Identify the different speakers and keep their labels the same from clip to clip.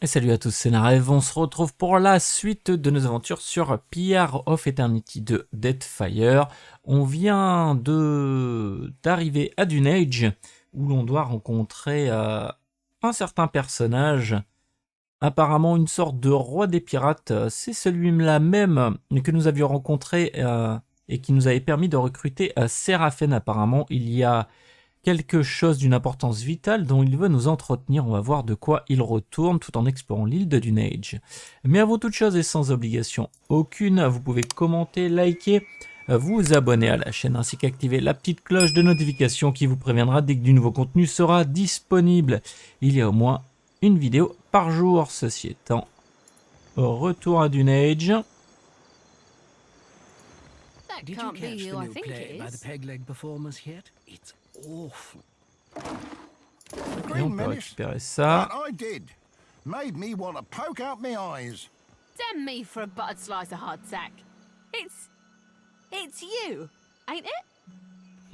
Speaker 1: Et salut à tous, c'est Narev, on se retrouve pour la suite de nos aventures sur Pierre of Eternity de Deadfire. On vient d'arriver à Dunnage, où l'on doit rencontrer un certain personnage, apparemment une sorte de roi des pirates. C'est celui-là même que nous avions rencontré et qui nous avait permis de recruter Séraphin. Apparemment, il y a quelque chose d'une importance vitale dont il veut nous entretenir. On va voir de quoi il retourne tout en explorant l'île de Dunnage. Mais avant toute chose et sans obligation aucune, vous pouvez commenter, liker, vous abonner à la chaîne ainsi qu'activer la petite cloche de notification qui vous préviendra dès que du nouveau contenu sera disponible. Il y a au moins une vidéo par jour. Ceci étant, retour à Dunnage.
Speaker 2: Did you catch the new play by the peg-leg performers yet? It's awful.
Speaker 1: Et on peut récupérer ça.
Speaker 3: I did. Made me want to poke out my eyes.
Speaker 4: Damn me for a buttered slice of hardtack. It's you, ain't it?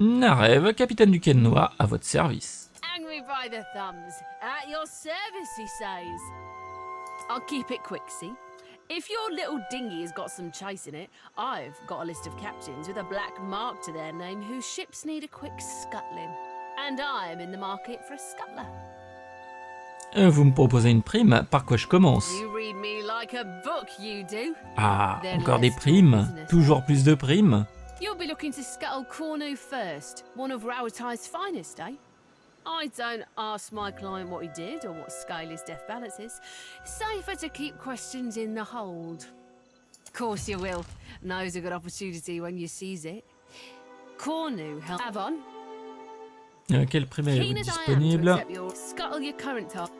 Speaker 1: Narev, capitaine du quai noir, à votre service.
Speaker 4: Angry by the thumbs. At your service, he says. I'll keep it quick, see? If your little dinghy has got some chase in it, I've got a list of captains with a black mark to their name whose ships need a quick scuttling. And I'm in the market for a scuttler.
Speaker 1: Vous me proposez une prime, par quoi je commence?
Speaker 4: You read me like a book, you do.
Speaker 1: Ah, encore des primes? Toujours plus de primes?
Speaker 4: You'll be looking to scuttle Cornu first, one of Rowatai's finest, eh? I don't ask my client what he did or what scale his death balance is. Safer to keep questions in the hold. Of course you will. Knows a good opportunity when you seize it. Cornu, Avon.
Speaker 1: Quelle prime est disponible?
Speaker 4: Scuttle your current top.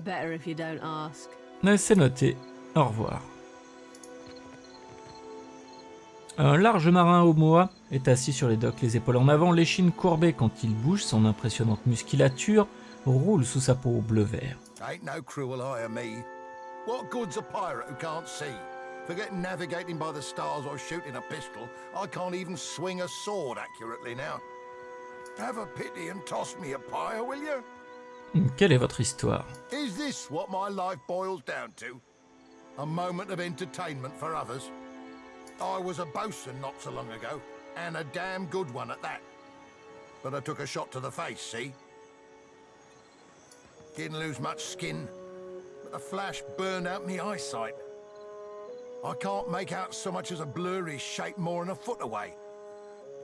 Speaker 4: Better if you don't ask.
Speaker 1: C'est noté. Au revoir. Un large marin au moa est assis sur les docks, les épaules en avant, l'échine courbée quand il bouge, son impressionnante musculature roule sous sa peau bleu-vert.
Speaker 3: Ain't no cruel eye of me. What good's a pirate who can't see? Forget navigating by the stars or shooting a pistol. I can't even swing a sword accurately now. Have a pity and toss me a pyre, will you?
Speaker 1: Quelle est votre histoire?
Speaker 3: Is this what my life boils down to? A moment of entertainment for others? I was a bosun not so long ago, and a damn good one at that. But I took a shot to the face, see? Didn't lose much skin, but the flash burned out me eyesight. I can't make out so much as a blurry shape more than a foot away.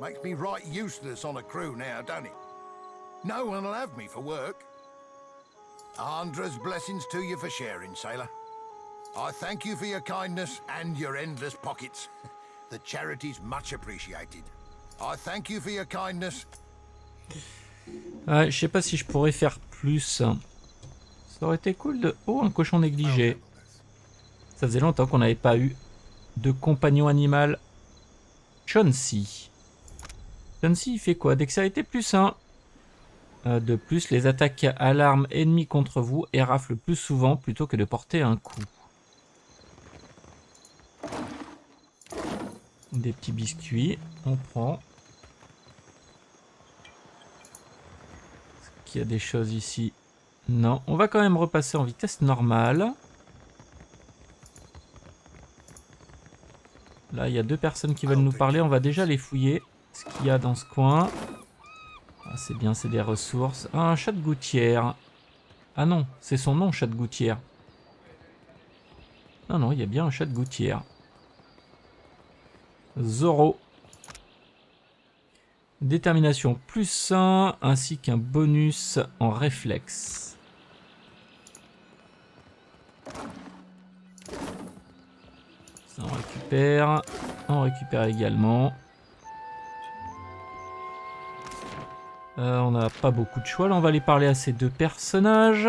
Speaker 3: Makes me right useless on a crew now, don't it? No one'll have me for work. 100 blessings to you for sharing, sailor. I thank you for your kindness and your endless pockets. The charity's much appreciated. I thank you for your kindness.
Speaker 1: Je sais pas si je pourrais faire plus. Ça aurait été cool de... Oh, un cochon négligé. Ça faisait longtemps qu'on n'avait pas eu de compagnon animal. Chauncey. Chauncey, il fait quoi? Dextérité plus 1. De plus, les attaques à l'arme ennemie contre vous éraflent plus souvent plutôt que de porter un coup. Des petits biscuits, on prend. Est-ce qu'il y a des choses ici? Non, on va quand même repasser en vitesse normale. Là, il y a deux personnes qui veulent nous parler. On va déjà les fouiller. Ce qu'il y a dans ce coin. Ah, c'est bien, c'est des ressources. Ah, un chat de gouttière. Ah non, c'est son nom, chat de gouttière. Non, non, il y a bien un chat de gouttière. Zoro. Détermination plus 1, ainsi qu'un bonus en réflexe. Ça on récupère. On récupère également. On n'a pas beaucoup de choix. Là, on va aller parler à ces deux personnages.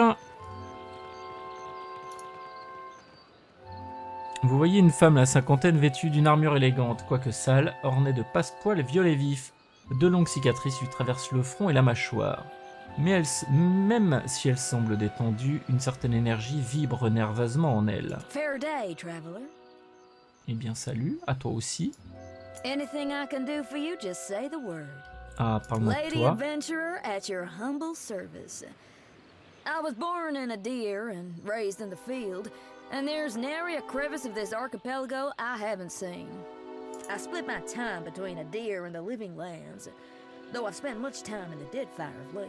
Speaker 1: Vous voyez une femme, la cinquantaine, vêtue d'une armure élégante, quoique sale, ornée de passe-poils violets vifs. De longues cicatrices lui traversent le front et la mâchoire. Mais même si elle semble détendue, une certaine énergie vibre nerveusement en elle.
Speaker 5: Fair day, traveler.
Speaker 1: Eh bien, salut, à toi aussi.
Speaker 5: Anything I can do for you, just say the word.
Speaker 1: Ah, parle-moi de
Speaker 5: Lady
Speaker 1: toi.
Speaker 5: adventurer at your humble service. I was born in a deer and raised in the field, and there's nary a crevice of this archipelago I haven't seen. I split my time between a deer and the living lands, though I've spent much time in the Deadfire of late.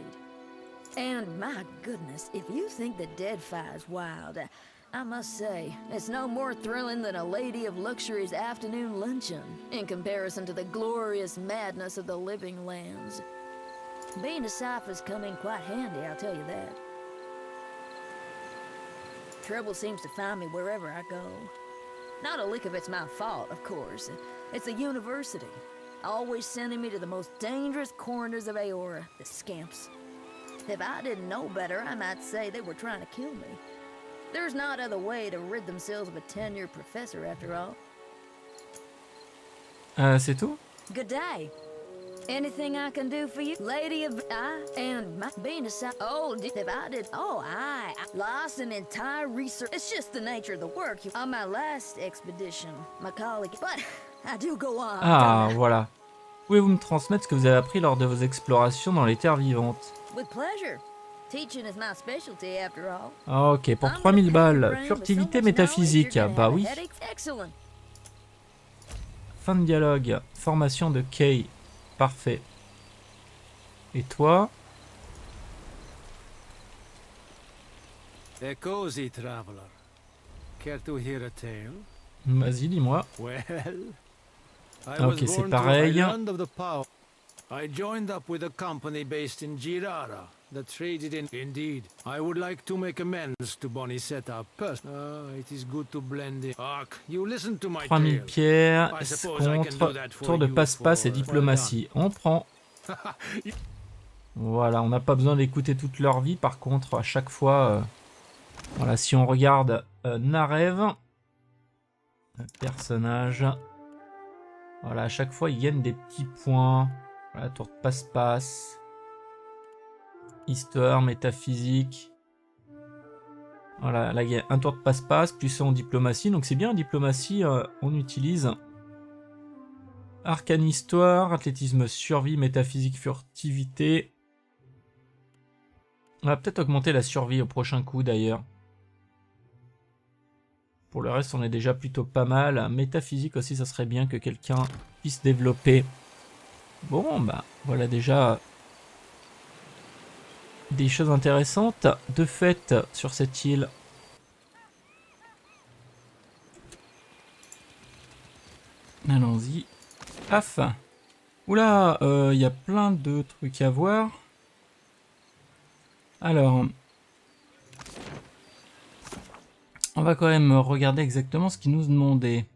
Speaker 5: And my goodness, if you think the Deadfire's wild, I must say, it's no more thrilling than a lady of luxury's afternoon luncheon in comparison to the glorious madness of the living lands. Being a cipher's come in quite handy, I'll tell you that. Trouble seems to find me wherever I go. Not a lick of it's my fault, of course. It's the university, always sending me to the most dangerous corners of Aora, the scamps. If I didn't know better, I might say they were trying to kill me. There's not other way to rid themselves of a tenured professor, after all.
Speaker 1: C'est tout?
Speaker 5: Good day. Anything I can do for you? Lady of I and my being a side. Oh, if I did. Oh, I lost an entire research. It's just the nature of the work. On my last expedition, my colleague. But I do go on.
Speaker 1: Ah, voilà. Pouvez-vous me transmettre ce que vous avez appris lors de vos explorations dans les terres vivantes?
Speaker 5: With pleasure. Teaching is my specialty, after all.
Speaker 1: Ok, pour 3000 balles. Furtivité métaphysique. Bah oui.
Speaker 5: Excellent.
Speaker 1: Fin de dialogue. Formation de Kay. Parfait. Et toi?
Speaker 2: Cozy traveler. Care to hear a tale?
Speaker 1: Vas-y, dis-moi.
Speaker 2: Well,
Speaker 1: Ok, c'est pareil.
Speaker 2: I joined up with a company based in Girara that traded in. Indeed, I would like to make amends to Bonicetta. It is good to blend in. Hark, you listen to my
Speaker 1: 3000
Speaker 2: tale.
Speaker 1: pierres
Speaker 2: I suppose I can do
Speaker 1: contre
Speaker 2: that for
Speaker 1: tour de
Speaker 2: you
Speaker 1: passe-passe et
Speaker 2: for-
Speaker 1: diplomatie. On prend. Voilà, on n'a pas besoin d'écouter toute leur vie. Par contre, à chaque fois, voilà, si on regarde Narev, le personnage, voilà, à chaque fois, ils gagnent des petits points. Voilà, tour de passe-passe, histoire, métaphysique. Voilà, là, il y a un tour de passe-passe, plus en diplomatie. Donc c'est bien en diplomatie, on utilise arcane histoire, athlétisme survie, métaphysique furtivité. On va peut-être augmenter la survie au prochain coup d'ailleurs. Pour le reste, on est déjà plutôt pas mal. Métaphysique aussi, ça serait bien que quelqu'un puisse développer. Bon, bah voilà déjà des choses intéressantes de fait sur cette île. Allons-y. Paf. Oula, il y a plein de trucs à voir. Alors, on va quand même regarder exactement ce qu'il nous demandait.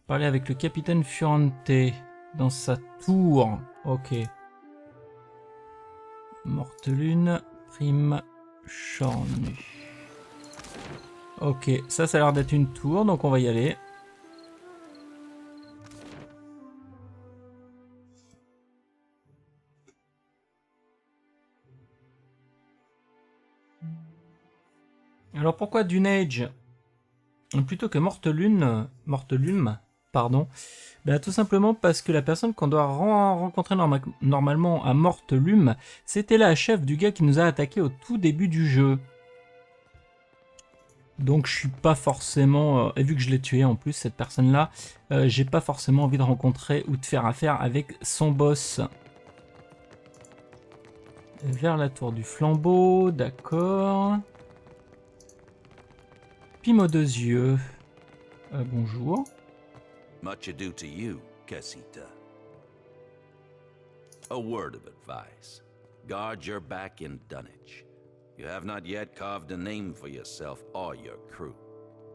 Speaker 1: Parler avec le capitaine Furante dans sa tour. Ok. Morte lune, prime, charnue. Ok, ça a l'air d'être une tour, donc on va y aller. Alors pourquoi Dunnage plutôt que Morte Lume, pardon. Ben, tout simplement parce que la personne qu'on doit rencontrer normalement à Morte Lume, c'était la chef du gars qui nous a attaqué au tout début du jeu. Donc je suis pas forcément, et vu que je l'ai tué en plus cette personne-là, j'ai pas forcément envie de rencontrer ou de faire affaire avec son boss. Vers la tour du flambeau, d'accord. Pime aux 2 yeux. Bonjour.
Speaker 6: Much ado to you, Casita. A word of advice. Guard your back in Dunnage. You have not yet carved a name for yourself or your crew.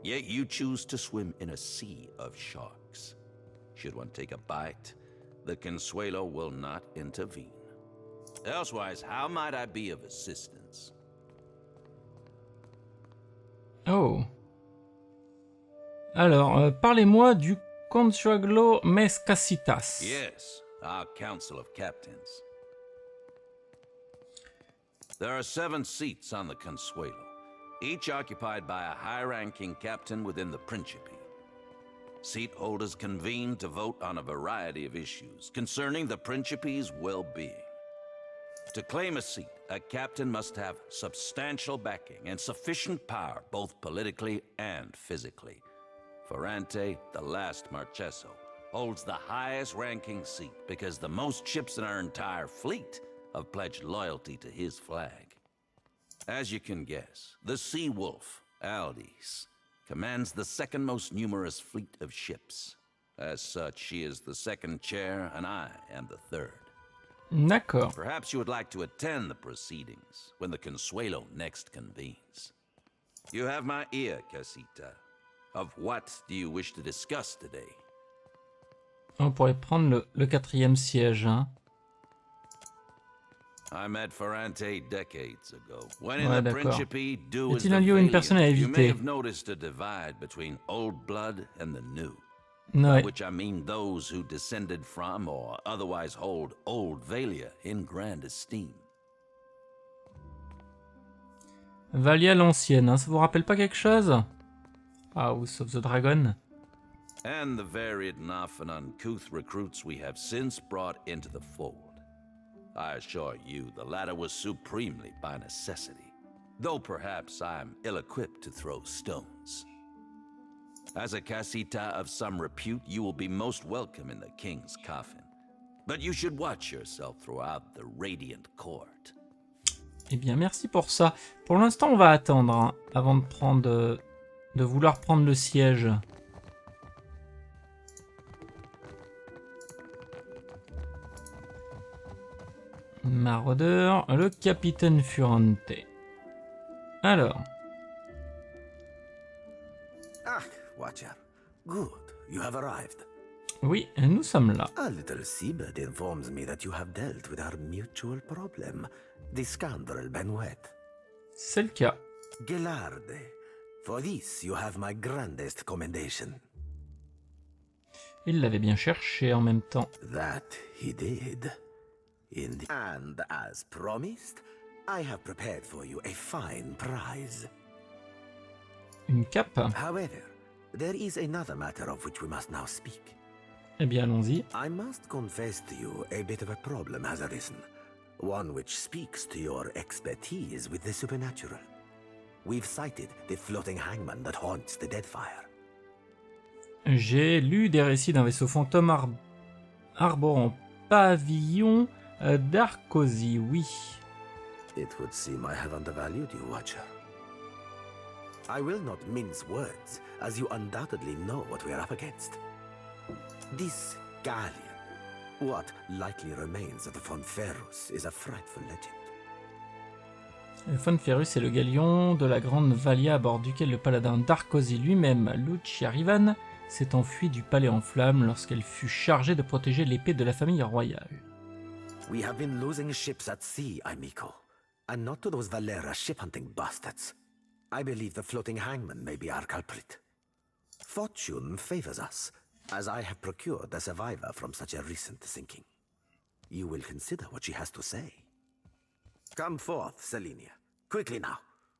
Speaker 6: Yet you choose to swim in a sea of sharks. Should one take a bite, the Consuelo will not intervene. Elsewise, how might I be of assistance?
Speaker 1: Oh. Alors, parlez-moi du Consuelo Mescasitas.
Speaker 6: Yes, our council of captains. There are 7 seats on the Consuelo, each occupied by a high-ranking captain within the Principe. Seat holders convene to vote on a variety of issues concerning the Principe's well-being. To claim a seat, a captain must have substantial backing and sufficient power, both politically and physically. Ferrante, the last Marcheso, holds the highest ranking seat because the most ships in our entire fleet have pledged loyalty to his flag. As you can guess, the Sea Wolf, Aldis, commands the second most numerous fleet of ships. As such, she is the second chair and I am the third.
Speaker 1: D'accord.
Speaker 6: Perhaps you would like to attend the proceedings when the Consuelo next convenes. You have my ear, Casita. Of what do you wish to discuss today?
Speaker 1: On pourrait prendre le 4e siège. Hein.
Speaker 6: I met Ferrante decades ago. When in
Speaker 1: Ouais,
Speaker 6: the
Speaker 1: d'accord.
Speaker 6: Principe, do
Speaker 1: Y
Speaker 6: as
Speaker 1: a-t-il
Speaker 6: the
Speaker 1: un lieu ou une
Speaker 6: valiant.
Speaker 1: personne à
Speaker 6: You may
Speaker 1: éviter?
Speaker 6: have noticed a divide between old blood and the new.
Speaker 1: Ouais.
Speaker 6: By which I mean those who descended from or otherwise hold old Valia in grand esteem.
Speaker 1: Valia l'ancienne, hein, ça vous rappelle pas quelque chose? House of the Dragon.
Speaker 6: And the varied and often uncouth recruits we have since brought into the fold. I assure you, the latter was supremely by necessity, though perhaps I am ill-equipped to throw stones. As a casita of some repute, you will be most welcome in the king's coffin. But you should watch yourself throughout the radiant court.
Speaker 1: Eh bien, merci pour ça. Pour l'instant, on va attendre hein, avant de prendre, de vouloir prendre le siège. Maraudeur, le capitaine Ferrante. Alors.
Speaker 7: Ah, Watcher. Good, you have arrived.
Speaker 1: Oui, nous sommes là.
Speaker 7: A little seabird informs me that you have dealt with our mutual problem, the scoundrel Benwet.
Speaker 1: C'est le cas.
Speaker 7: Gelarde, for this you have my grandest commendation.
Speaker 1: Il l'avait bien cherché en même temps.
Speaker 7: That he did. And as promised, I have prepared for you a fine prize.
Speaker 1: Une cape.
Speaker 7: However, there is another matter of which we must now speak.
Speaker 1: Eh bien, allons-y.
Speaker 7: I must confess to you a bit of a problem has arisen. One which speaks to your expertise with the supernatural. We've sighted the floating hangman that haunts the Deadfire.
Speaker 1: J'ai lu des récits d'un vaisseau fantôme arborant pavillon d'Arcosie, oui.
Speaker 7: It would seem I have undervalued you, Watcher. I will not mince words, as you undoubtedly know what we are up against. This galleon, what likely remains of the Fonferus, is a frightful legend.
Speaker 1: Le Fonferus est le galion de la grande Valia à bord duquel le paladin d'Arcosie lui-même, Luciarivan, s'est enfui du palais en flammes lorsqu'elle fut chargée de protéger l'épée de la famille royale.
Speaker 7: We have been losing ships at sea, amico, and not to those Valera ship-hunting bastards. I believe the floating hangman may be our culprit. Fortune favors us, as I have procured a survivor from such a recent sinking. You will consider what she has to say. Come forth, Selenia. Quickly now,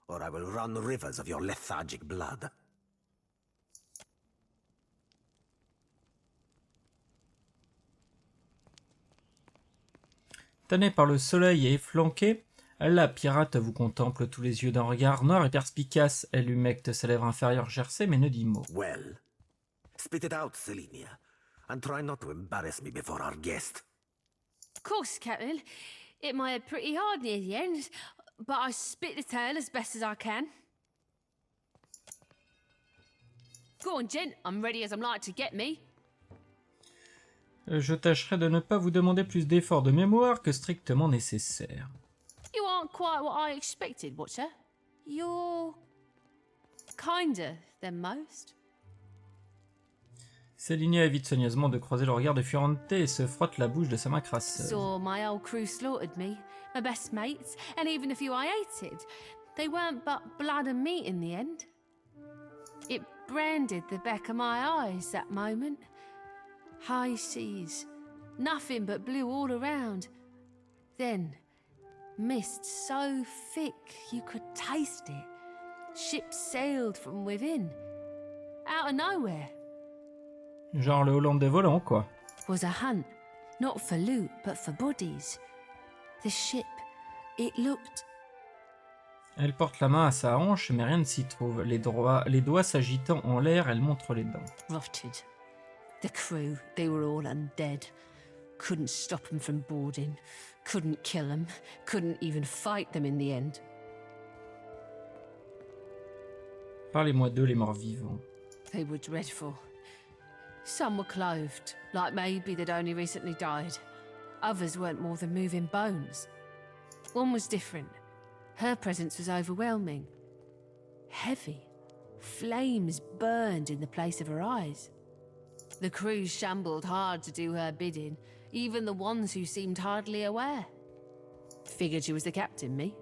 Speaker 7: or I will run rivers of your lethargic blood.
Speaker 1: Tanné par le soleil et efflanqué, la pirate vous contemple tous les yeux d'un regard noir et perspicace. Elle humecte sa lèvre inférieure gercée mais ne dit mot.
Speaker 7: Well, spit it out, Selenia, and try not to embarrass me before our guest.
Speaker 4: Of course, Captain. It might have pretty hard near the end, but I spit the tale as best as I can. Go on, gent. I'm ready as I'm like to get me.
Speaker 1: Je tâcherai de ne pas vous demander plus d'efforts de mémoire que strictement nécessaire.
Speaker 4: You aren't quite what I expected, Watcher. You're kinder than most.
Speaker 1: Selenia évite soigneusement de croiser le regard de Ferrante et se frotte la bouche de sa main crasseuse.
Speaker 4: Saw my old crew slaughtered me, my best mates, and even the few I hated. They weren't but blood and meat in the end. It branded the back of my eyes that moment. High seas, nothing but blue all around. Then, mist so thick you could taste it. Ships sailed from within, out of nowhere.
Speaker 1: Genre le Hollandais volant, quoi.
Speaker 4: Was a hunt, not for loot, but for bodies. The ship It looked.
Speaker 1: Elle porte la main à sa hanche, mais rien ne s'y trouve. Les doigts s'agitant en l'air, elle montre les dents.
Speaker 4: Rotted. The crew, they were all undead. Couldn't stop them from boarding. Couldn't kill them. Couldn't even fight them in the end.
Speaker 1: Parlez-moi d'eux, les morts vivants.
Speaker 4: They were dreadful. Some were clothed, like maybe they'd only recently died. Others weren't more than moving bones. One was different. Her presence was overwhelming. Heavy. Flames burned in the place of her eyes. The crew shambled hard to do her bidding, even the ones who seemed hardly aware. Figured she was the captain, me.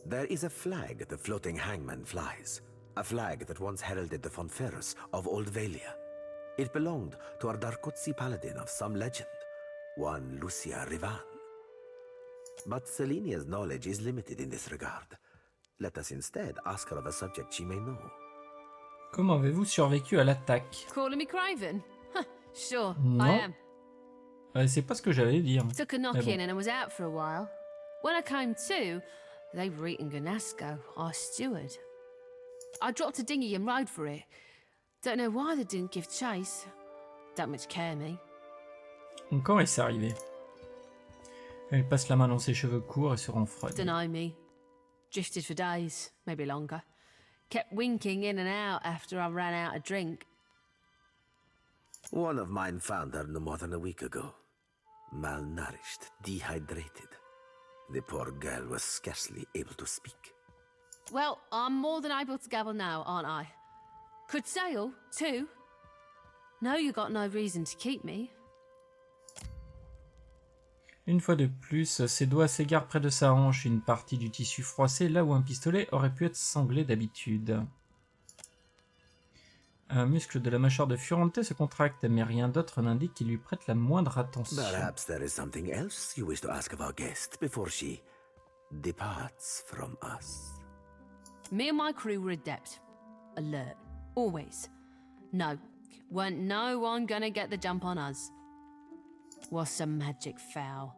Speaker 7: There is a flag the floating hangman flies. A flag that once heralded the Fonferus of Old Valia. It belonged to a Darkotsi paladin of some legend, one Lucia Rivan. But Selenia's knowledge is limited in this regard. Let us instead ask her of a subject she may know.
Speaker 1: Comment avez-vous survécu à l'attaque?
Speaker 4: Calling me Craven? Huh, sure,
Speaker 1: Non.
Speaker 4: I am.
Speaker 1: C'est pas ce que j'allais dire.
Speaker 4: Took a knock in and I was out for a while. When I came to, they were eating Ganasco, our steward. I dropped a dinghy and rode for it. Don't know why they didn't give chase. Don't much care, me.
Speaker 1: Quand est-ce arrivé? Elle passe la main dans ses cheveux courts et se renfrogne.
Speaker 4: Dunno me. Drifted for days, maybe longer. Kept winking in and out after I ran out of drink.
Speaker 7: One of mine found her no more than a week ago. Malnourished, dehydrated. The poor girl was scarcely able to speak.
Speaker 4: Well, I'm more than able to gabble now, aren't I? Could sail, too. No, you got no reason to keep me.
Speaker 1: Une fois de plus, ses doigts s'égarent près de sa hanche, une partie du tissu froissé là où un pistolet aurait pu être sanglé d'habitude. Un muscle de la mâchoire de Furente se contracte, mais rien d'autre n'indique qu'il lui prête la moindre attention.
Speaker 7: Perhaps there is something else you wish to ask of our guest before she departs from us.
Speaker 4: Me and my crew were adept. Alert. Always. No. Weren't no one gonna get the jump on us. Was some magic foul.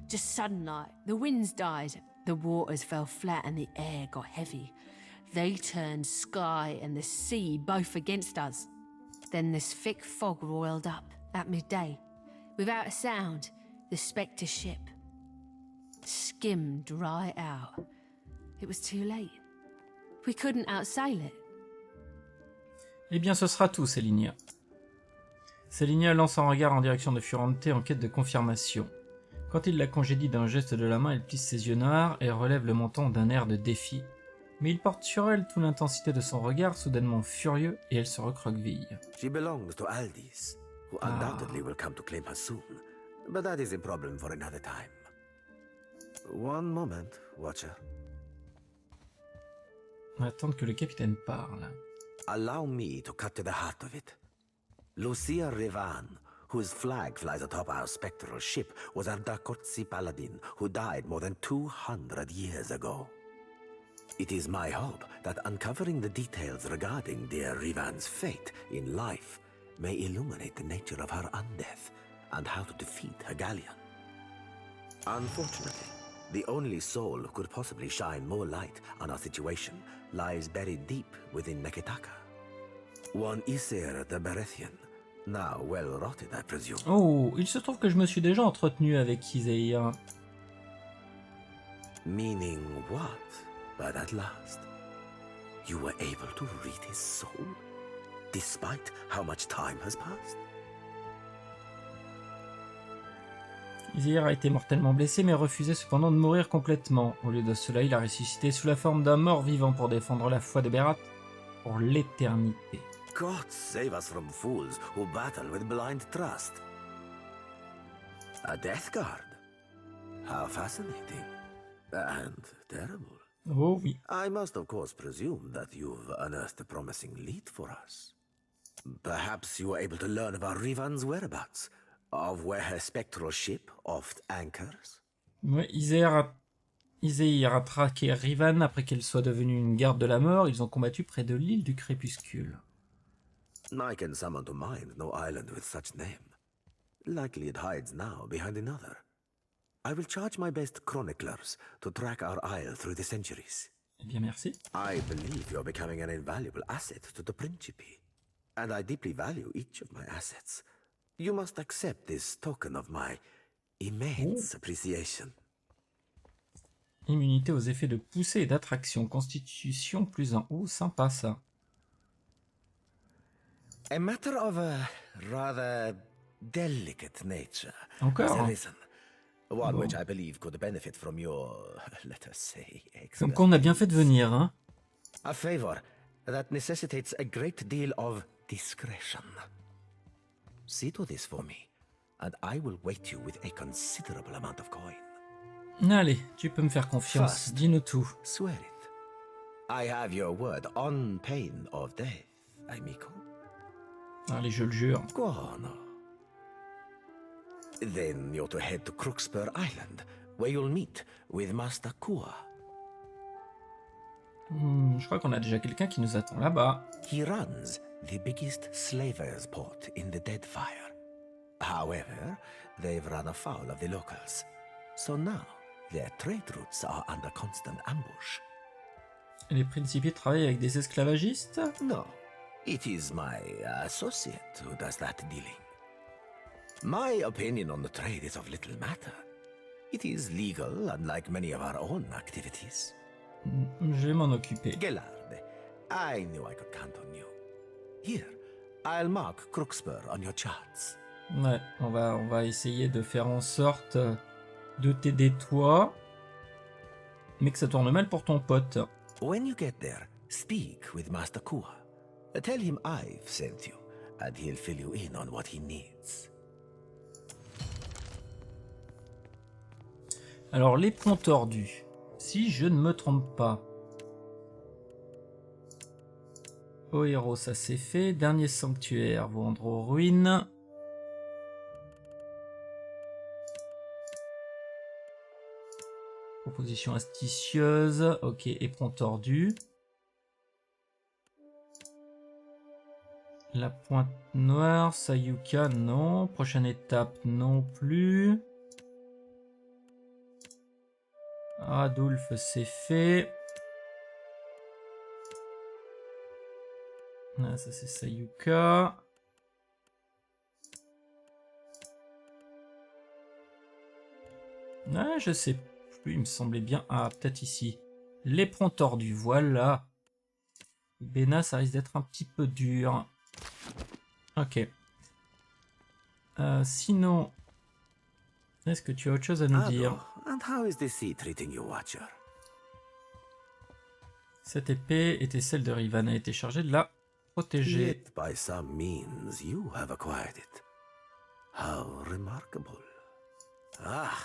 Speaker 4: Just sudden like, the winds died, the waters fell flat and the air got heavy. They turned sky and the sea both against us. Then this thick fog roiled up at midday. Without a sound, the Spectre ship skimmed right out. It was too late. We couldn't outsail it.
Speaker 1: Eh bien, ce sera tout, Sélinia. Sélinia lance un regard en direction de Furente en quête de confirmation. Quand il la congédie d'un geste de la main, elle plisse ses yeux noirs et relève le menton d'un air de défi. Mais il porte sur elle toute l'intensité de son regard, soudainement furieux, et elle se recroqueville.
Speaker 7: She belongs to Aldis, who undoubtedly will come to claim her soon. But that is a problem for another time. One moment, Watcher.
Speaker 1: On va attendre que le capitaine parle.
Speaker 7: Allow me to cut to the heart of it. Lucia Rivan, whose flag flies atop our spectral ship, was a Darkotsi paladin who died more than 200 years ago. It is my hope that uncovering the details regarding dear Rivan's fate in life may illuminate the nature of her undeath and how to defeat her galleon. Unfortunately, the only soul who could possibly shine more light on our situation lies buried deep within Neketaka. One Isir the Berethian, now well rotted, I presume.
Speaker 1: Oh, il se trouve que je me suis déjà entretenu avec Iséia.
Speaker 7: Meaning what? But at last, you were able to read his soul, despite how much time has passed?
Speaker 1: Iséia a été mortellement blessé, mais refusait cependant de mourir complètement. Au lieu de cela, il a ressuscité sous la forme d'un mort vivant pour défendre la foi de Berat pour l'éternité.
Speaker 7: God save us from fools who battle with blind trust. A death guard? How fascinating. And terrible.
Speaker 1: Oh oui.
Speaker 7: I must of course presume that you've unearthed a promising lead for us. Perhaps you were able to learn about Rivan's whereabouts, of where her spectral ship oft anchors?
Speaker 1: Ouais, Iséia a traqué Rivan après qu'elle soit devenue une garde de la mort. Ils ont combattu près de l'île du crépuscule.
Speaker 7: I can summon to mind no island with such name. Likely it hides now behind another. I will charge my best chroniclers to track our isle through the centuries.
Speaker 1: Eh bien, merci.
Speaker 7: I believe you're becoming an invaluable asset to the Principe, and I deeply value each of my assets. You must accept this token of my immense appreciation.
Speaker 1: Immunité aux effets de poussée et d'attraction. Constitution +1. Oh, sympa ça.
Speaker 7: A matter of a rather delicate nature
Speaker 1: Encore
Speaker 7: has arisen. One
Speaker 1: Bon.
Speaker 7: which I believe could benefit from your, let us say,
Speaker 1: Donc on a bien fait de venir, hein.
Speaker 7: a favor that necessitates a great deal of discretion. See to this for me, and I will weight you with a considerable amount of coin.
Speaker 1: Allez, tu peux me faire confiance.
Speaker 7: First.
Speaker 1: Dis-nous tout.
Speaker 7: Swear it. I have your word on pain of death, amico.
Speaker 1: Allez, je le jure.
Speaker 7: Guano. Then you're to head to Crookspur Island, where you'll meet with Master Kua.
Speaker 1: Je crois qu'on a déjà quelqu'un qui nous attend là-bas.
Speaker 7: He runs the biggest slavers' port in the Deadfire. However, they've run afoul of the locals. So now, their trade routes are under constant ambush.
Speaker 1: Et les principes travaillent avec des esclavagistes?
Speaker 7: No, it is my associate who does that dealing. My opinion on the trade is of little matter. It is legal, unlike many of our own activities.
Speaker 1: Je vais m'en occuper.
Speaker 7: Gellarde, I knew I could count on you. Here, I'll mark Crookspur on your charts.
Speaker 1: Ouais, on va essayer de faire en sorte de t'aider toi, mais que ça tourne mal pour ton pote.
Speaker 7: When you get there, speak with Master Kua. Tell him I've sent you, and he'll fill you in on what he needs.
Speaker 1: Alors, les ponts tordus, si je ne me trompe pas. Au héros, ça c'est fait. Dernier sanctuaire, vendre aux ruines. Proposition astucieuse. Ok, éperon tordu. La pointe noire, Sayuka, non. Prochaine étape, non plus. Radulf, c'est fait. Ah, ça c'est Sayuka. Ah, je sais plus, il me semblait bien. Ah, peut-être ici. L'éperon tordu, voilà. Bena, ça risque d'être un petit peu dur. Ok. Sinon, est-ce que tu as autre chose à nous dire?
Speaker 7: And how is the sea treating you, Watcher?
Speaker 1: Cette épée était celle de Rivan, a été chargée de la protéger.
Speaker 7: Yet by some means you have acquired it. How remarkable. Ah,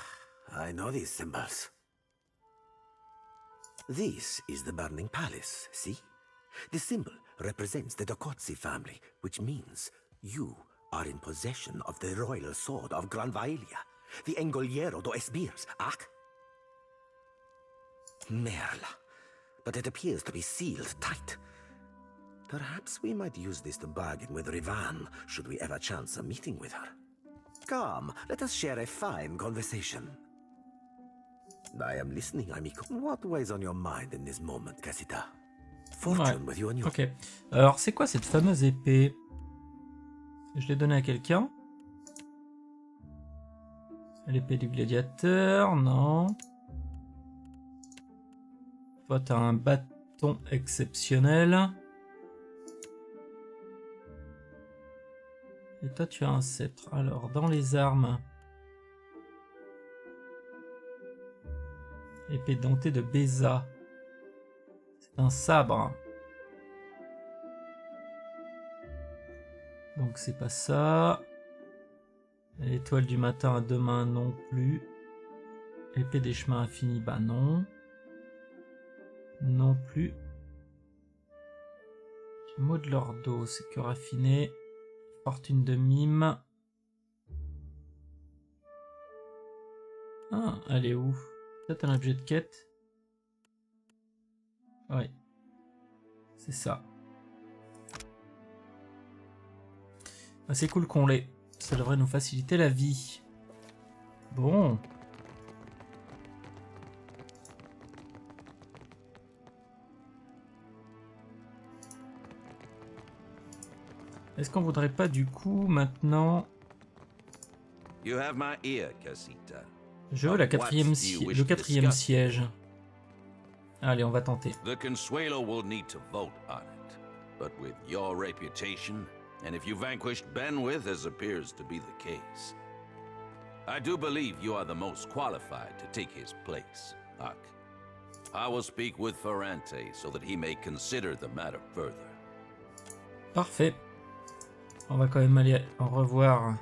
Speaker 7: I know these symbols. This is the Burning Palace, see? The symbol represents the Dokotsi family, which means you are in possession of the royal sword of Granvailia, the Engoliero do Esbirs, ac? Merla, but it appears to be sealed tight. Perhaps we might use this to bargain with Rivan, should we ever chance a meeting with her. Come, let us share a fine conversation. I am listening, amico. What weighs on your mind in this moment, Casita? Fortune with you and you.
Speaker 1: Ok. Alors, c'est quoi cette fameuse épée? Je l'ai donnée à quelqu'un? L'épée du gladiateur, non. Toi, t'as un bâton exceptionnel. Et toi, tu as un sceptre. Alors, dans les armes... Épée dentée de Béza. C'est un sabre. Donc c'est pas ça. L'étoile du matin à deux mains non plus. Épée des chemins infinis, bah non. Non plus. Mot de l'ordo, c'est que raffiné. Fortune de mime. Ah, elle est où? Peut-être un objet de quête. Ouais. C'est ça. Ah, c'est cool qu'on l'ait. Ça devrait nous faciliter la vie. Bon. Est-ce qu'on voudrait pas du coup maintenant...
Speaker 6: You have my ear, Casita.
Speaker 1: Je veux le quatrième siège. Allez, on va tenter.
Speaker 6: The Consuelo will need to vote on it. But with your reputation, and if you vanquished Benwith, as appears to be the case, I do believe you are the most qualified to take his place, Huck. I will speak with Ferrante so that he may consider the matter further.
Speaker 1: Parfait. On va quand même aller en revoir.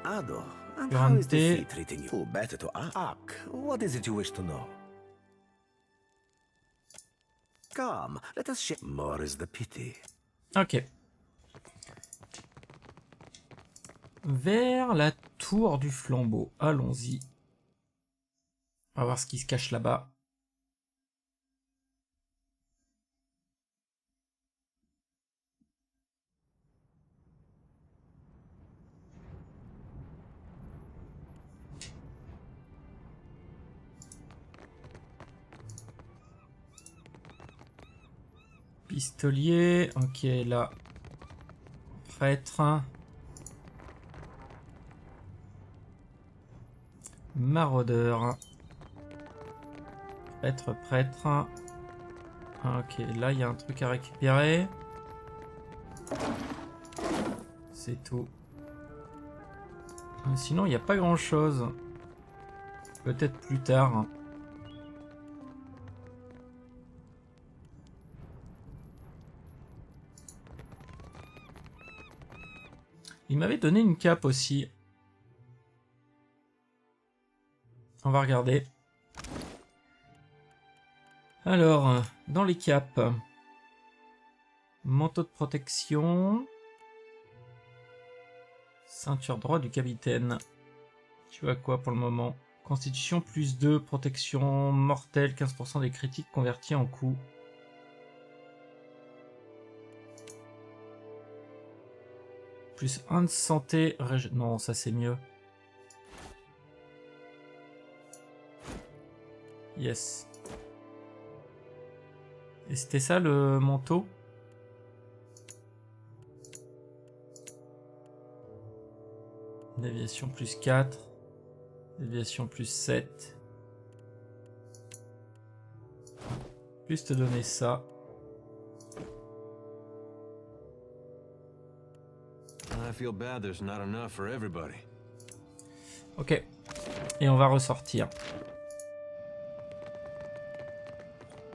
Speaker 7: Ado, and
Speaker 1: Ferrante.
Speaker 7: how is the sea treating you? Oh, better to ask. What is it you wish to know? Come, let us share. More is the pity.
Speaker 1: Ok. Vers la tour du flambeau. Allons-y. On va voir ce qui se cache là-bas. Pistolier. Ok, là. Prêtre. Maraudeur. Prêtre. Ok, là il y a un truc à récupérer. C'est tout. Sinon il n'y a pas grand chose. Peut-être plus tard. Il m'avait donné une cape aussi. On va regarder. Alors, dans les capes. Manteau de protection. Ceinture droite du capitaine. Tu as quoi pour le moment? Constitution plus 2, protection mortelle, 15% des critiques convertis en coups. Plus 1 de santé. Non, ça c'est mieux. Yes. Et c'était ça le manteau? Déviation plus 4. Déviation plus 7. Plus te donner ça.
Speaker 2: I feel bad there's not enough for everybody.
Speaker 1: Ok. Et on va ressortir.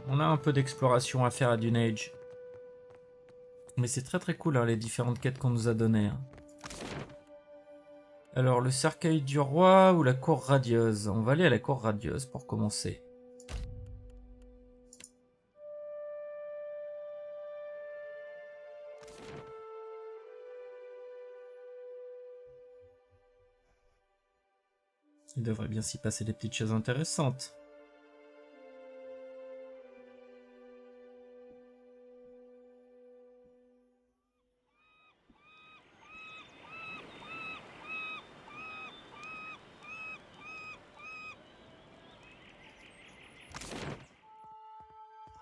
Speaker 1: On a un peu d'exploration à faire à Dunnage. Mais c'est très très cool hein, les différentes quêtes qu'on nous a données. Hein. Alors le cercueil du roi ou la cour radieuse? On va aller à la cour radieuse pour commencer. Il devrait bien s'y passer des petites choses intéressantes.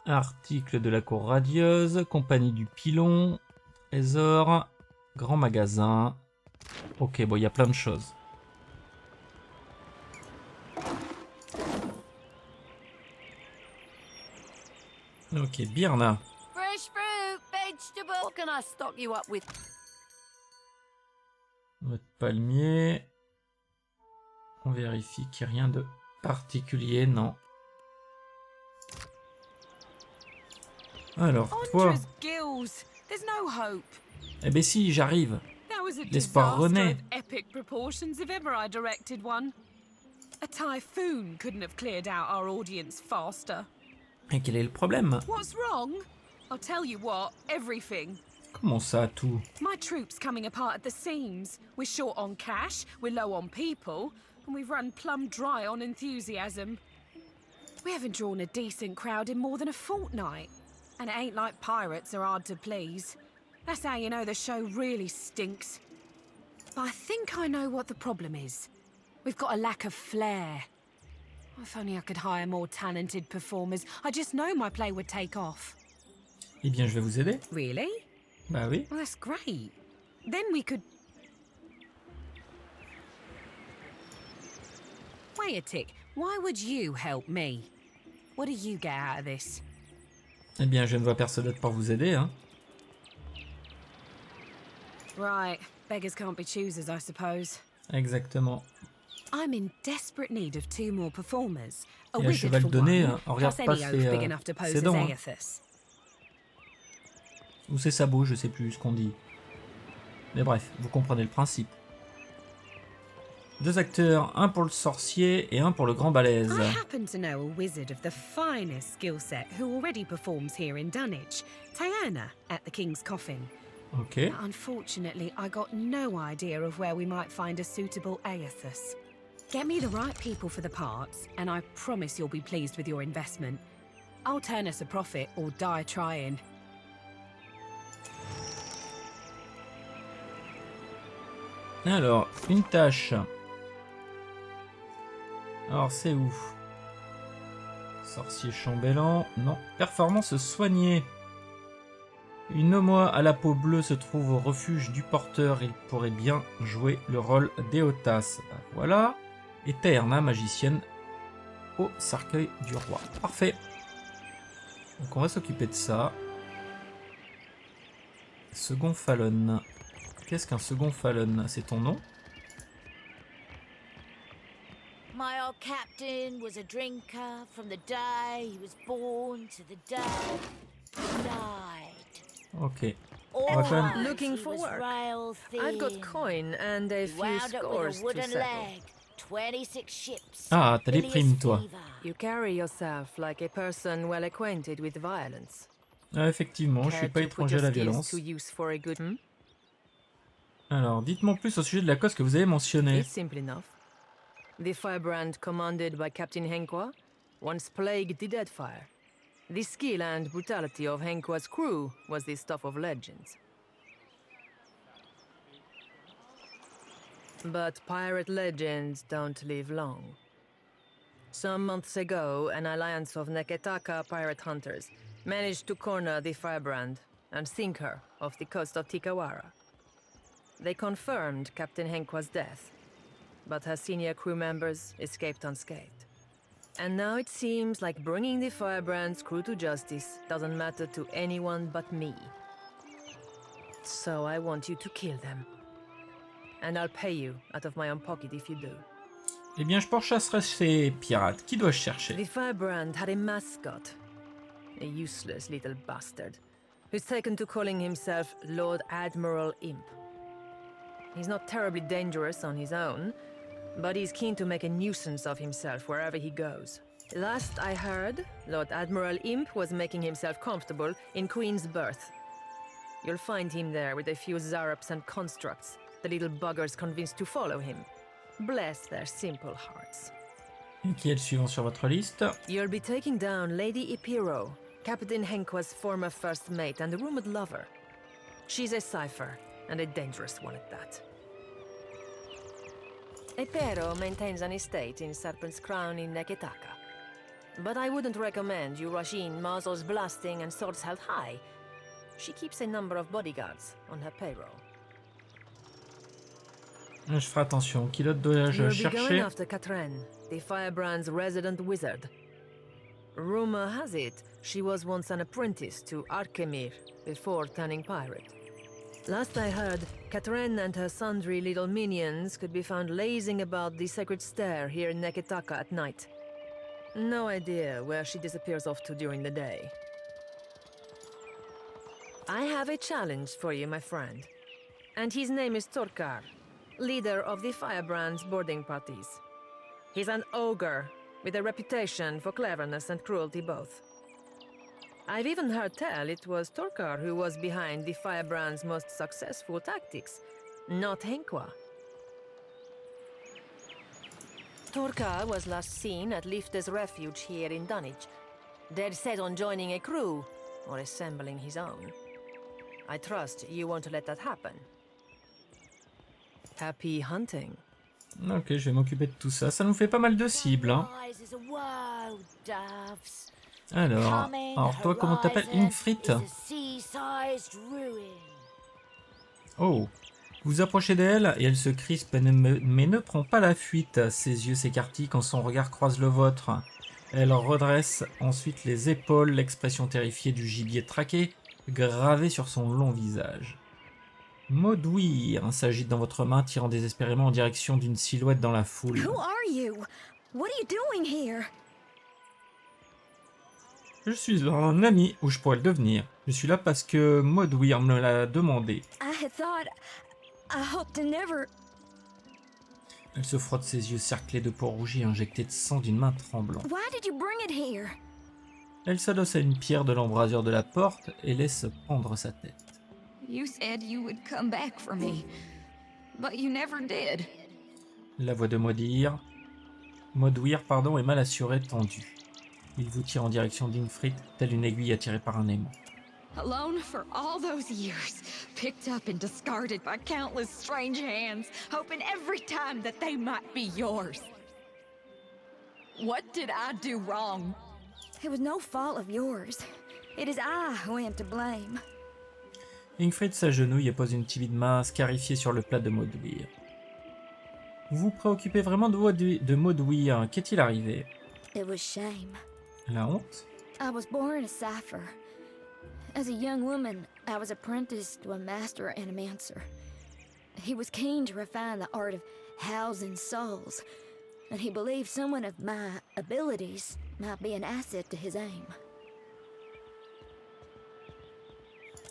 Speaker 1: Article de la cour radieuse, compagnie du pilon, trésor, grand magasin. Ok, bon, il y a plein de choses. Ok, Birna.
Speaker 4: Fresh fruit, vegetable. What can I stock you up with?
Speaker 1: Notre palmier. On vérifie qu'il n'y a rien de particulier, non. Alors, toi... Eh ben si, j'arrive. L'espoir renaît.
Speaker 8: Epic proportions if ever I directed one. A typhoon couldn't have cleared out our audience faster.
Speaker 1: Et quel est le problème?
Speaker 8: What's wrong? I'll tell you what, everything.
Speaker 1: Comment ça, tout?
Speaker 8: My troops coming apart at the seams. We're short on cash, we're low on people, and we've run plumb dry on enthusiasm. We haven't drawn a decent crowd in more than a fortnight. And it ain't like pirates are hard to please. That's how you know the show really stinks. But I think I know what the problem is. We've got a lack of flair. If only I could hire more talented performers. I just know my play would take off.
Speaker 1: Eh bien, je vais vous aider.
Speaker 8: Really?
Speaker 1: Bah oui.
Speaker 8: Well, that's great. Then we could... Wait a tick. Why would you help me? What do you get out of this?
Speaker 1: Eh bien, je ne vois personne d'autre pour vous aider, hein.
Speaker 8: Right. Beggars can't be choosers, I suppose.
Speaker 1: Exactement.
Speaker 8: I'm in desperate need of 2 more performers. A
Speaker 1: Et un
Speaker 8: wizard
Speaker 1: cheval
Speaker 8: for
Speaker 1: donné,
Speaker 8: one,
Speaker 1: hein. On regarde
Speaker 8: plus
Speaker 1: pas
Speaker 8: any oaf big
Speaker 1: ses,
Speaker 8: enough to pose
Speaker 1: ses
Speaker 8: as
Speaker 1: dents, hein.
Speaker 8: Aethus.
Speaker 1: Ou ses sabots, je sais plus ce qu'on dit. Mais bref, vous comprenez le principe. 2 acteurs, un pour le sorcier et un pour le grand balèze.
Speaker 8: I happen to know a wizard of the finest skill set who already performs here in Dunnage, Diana, at the King's Coffin.
Speaker 1: Ok.
Speaker 8: But unfortunately, I got no idea of where we might find a suitable Aethus. Get me the right people for the parts, and I promise you'll be pleased with your investment. I'll turn us a profit or die trying.
Speaker 1: Alors, une tâche. Alors, c'est où? Sorcier chambellan. Non. Performance soignée. Une omoa à la peau bleue se trouve au refuge du porteur. Il pourrait bien jouer le rôle d'Éotas. Ben, voilà. Et Terna, magicienne, au cercueil du roi. Parfait. Donc on va s'occuper de ça. Second Fallon. Qu'est-ce qu'un second Fallon? C'est ton nom?
Speaker 9: My old captain was a drinker from the day he was born to the day he died.
Speaker 1: Ok. On va quand même...
Speaker 10: Looking for work. I've got coin and a few scores to settle.
Speaker 9: 26 ships.
Speaker 1: Ah, t'as des primes, toi.
Speaker 10: You carry yourself like a person well acquainted with violence.
Speaker 1: Ah, effectivement, je suis pas étranger à la violence. Alors, dites-moi plus au sujet de la cause que vous avez mentionnée.
Speaker 10: It's simple enough. The firebrand commanded by Captain Henqua once plagued the Deadfire. The skill and brutality of Henqua's crew was the stuff of legends. But pirate legends don't live long. Some months ago, an alliance of Neketaka pirate hunters managed to corner the firebrand and sink her off the coast of Tikawara. They confirmed Captain Henqua's death, but her senior crew members escaped unscathed. And now it seems like bringing the firebrand's crew to justice doesn't matter to anyone but me. So I want you to kill them. And I'll pay you out of my own pocket if you do.
Speaker 1: Eh bien, je pourchasserai ces pirates. Qui dois-je chercher?
Speaker 10: The firebrand had a mascot. A useless little bastard, who's taken to calling himself Lord Admiral Imp. He's not terribly dangerous on his own, but he's keen to make a nuisance of himself wherever he goes. Last I heard, Lord Admiral Imp was making himself comfortable in Queen's Berth. You'll find him there with a few zarops and constructs, the little buggers convinced to follow him. Bless their simple hearts.
Speaker 1: Et qui est le suivant sur votre liste?
Speaker 10: You'll be taking down Lady Ipiro, Captain Henqua's former first mate and a rumored lover. She's a cipher, and a dangerous one at that. Ipiro maintains an estate in Serpent's Crown in Neketaka. But I wouldn't recommend you rush in muzzles blasting and swords held high. She keeps a number of bodyguards on her payroll.
Speaker 1: Je ferai attention. Qui d'autre dois-je
Speaker 10: You'll be going
Speaker 1: chercher?
Speaker 10: after Katren, the firebrand's resident wizard. Rumor has it she was once an apprentice to Arkemir before turning pirate. Last I heard, Katren and her sundry little minions could be found lazing about the sacred stair here in Neketaka at night. No idea where she disappears off to during the day. I have a challenge for you, my friend. And his name is Torkar, leader of the Firebrand's boarding parties. He's an ogre, with a reputation for cleverness and cruelty both. I've even heard tell it was Torkar who was behind the Firebrand's most successful tactics, not Henqua. Torkar was last seen at Lifte's refuge here in Dunnage, dead set on joining a crew, or assembling his own. I trust you won't let that happen. Happy hunting.
Speaker 1: Ok, je vais m'occuper de tout ça. Ça nous fait pas mal de cibles, hein. Alors toi, comment t'appelles? Infrit? Oh. Vous approchez d'elle et elle se crispe mais ne prend pas la fuite. Ses yeux s'écartillent quand son regard croise le vôtre. Elle redresse ensuite les épaules, l'expression terrifiée du gibier traqué gravée sur son long visage. Maudouir s'agite dans votre main, tirant désespérément en direction d'une silhouette dans la foule.
Speaker 5: Who are you? What are you doing here?
Speaker 1: Je suis un ami, ou je pourrais le devenir. Je suis là parce que Maudouir me l'a demandé.
Speaker 5: I had thought... I hoped to never...
Speaker 1: Elle se frotte ses yeux cerclés de peau rouge et injectés de sang d'une main tremblante.
Speaker 5: Why did you bring it here?
Speaker 1: Elle s'adosse à une pierre de l'embrasure de la porte et laisse pendre sa tête.
Speaker 11: You said you would come back for me, but you never did.
Speaker 1: La voix de Maudouir est mal assurée, tendue. Il vous tire en direction d'Ingfrid, telle une aiguille attirée par un aimant.
Speaker 11: Alone for all those years, picked up and discarded by countless strange hands, hoping every time that they might be yours. What did I do wrong?
Speaker 5: It was no fault of yours. It is I who am to blame.
Speaker 1: Ingfrid s'agenouille et pose une timide main scarifiée sur le plat de Maudouir. Vous vous préoccupez vraiment de Maudouir. Qu'est-il arrivé?
Speaker 5: It was shame.
Speaker 1: La honte?
Speaker 5: I was born a cipher. As a young woman, I was apprenticed to a master animancer. He was keen to refine the art of housing souls, and he believed someone of my abilities might be an asset to his aim.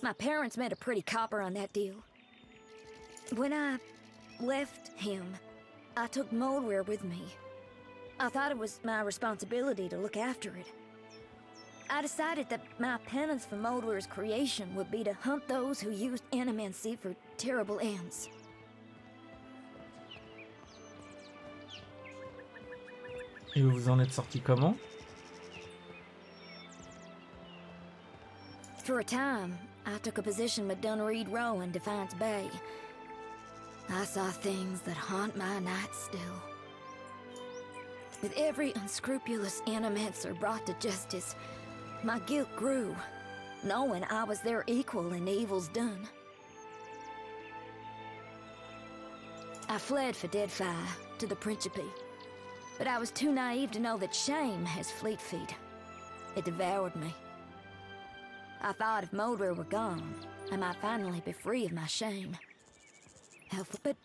Speaker 5: My parents made a pretty copper on that deal. When I left him, I took Moldware with me. I thought it was my responsibility to look after it. I decided that my penance for Moldware's creation would be to hunt those who used animancy for terrible ends.
Speaker 1: Et vous vous en êtes sorti comment?
Speaker 5: For a time, I took a position with Dunreed Row in Defiance Bay. I saw things that haunt my nights still. With every unscrupulous animancer brought to justice, my guilt grew, knowing I was their equal in evils done. I fled for Deadfire to the Principe, but I was too naive to know that shame has fleet feet. It devoured me. I thought if Moldware were gone, I might finally be free of my shame. But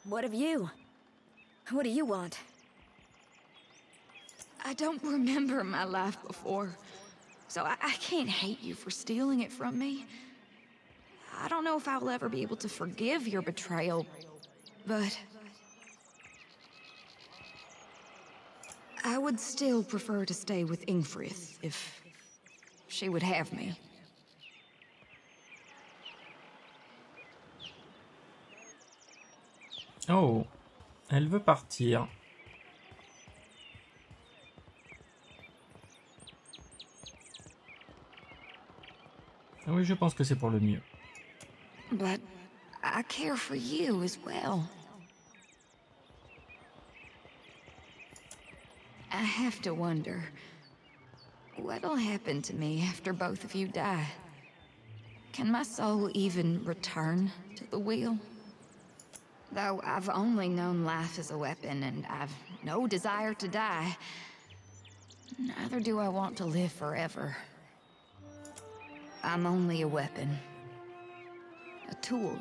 Speaker 5: what of you? What do you want?
Speaker 11: I don't remember my life before, so I can't hate you for stealing it from me. I don't know if I'll ever be able to forgive your betrayal, but I would still prefer to stay with Ingfrid if she would have me.
Speaker 1: Oh, elle veut partir. Oui, je pense que c'est pour le mieux.
Speaker 11: But I care for you as well. I have to wonder, what'll happen to me after both of you die? Can my soul even return to the wheel? Though I've only known life as a weapon and I've no desire to die, neither do I want to live forever. I'm only a weapon. A tool.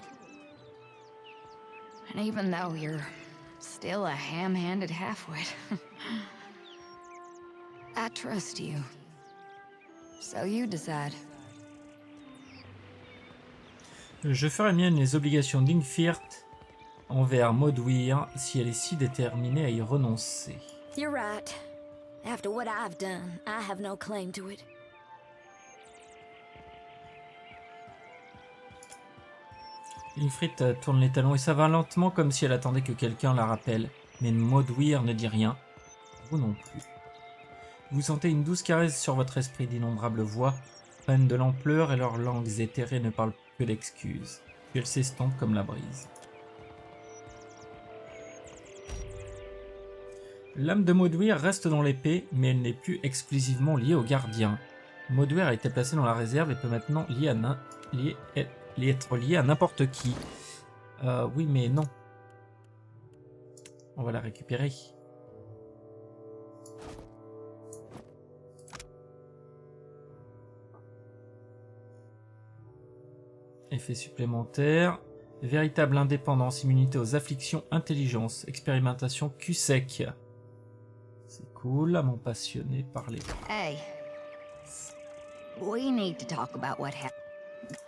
Speaker 11: And even though you're still a ham-handed halfwit, I trust you. So you decide.
Speaker 1: Je ferai mienne les obligations d'Ingfrid envers Maudouir si elle est si déterminée à y renoncer.
Speaker 5: You're right. After what I've done, I have no claim to it.
Speaker 1: Ingfrid tourne les talons et s'avale lentement comme si elle attendait que quelqu'un la rappelle. Mais Maudouir ne dit rien. Vous non plus. Vous sentez une douce caresse sur votre esprit. D'innombrables voix prennent de l'ampleur et leurs langues éthérées ne parlent que d'excuses. Puis elles s'estompent comme la brise. L'âme de Maudouir reste dans l'épée, mais elle n'est plus exclusivement liée au gardien. Maudouir a été placé dans la réserve et peut maintenant être lié à n'importe qui. Oui, mais non. On va la récupérer. Effet supplémentaire. Véritable indépendance, immunité aux afflictions, intelligence, expérimentation Q-sec. C'est cool, amant passionné par les...
Speaker 11: Hey, we need to talk about what happened.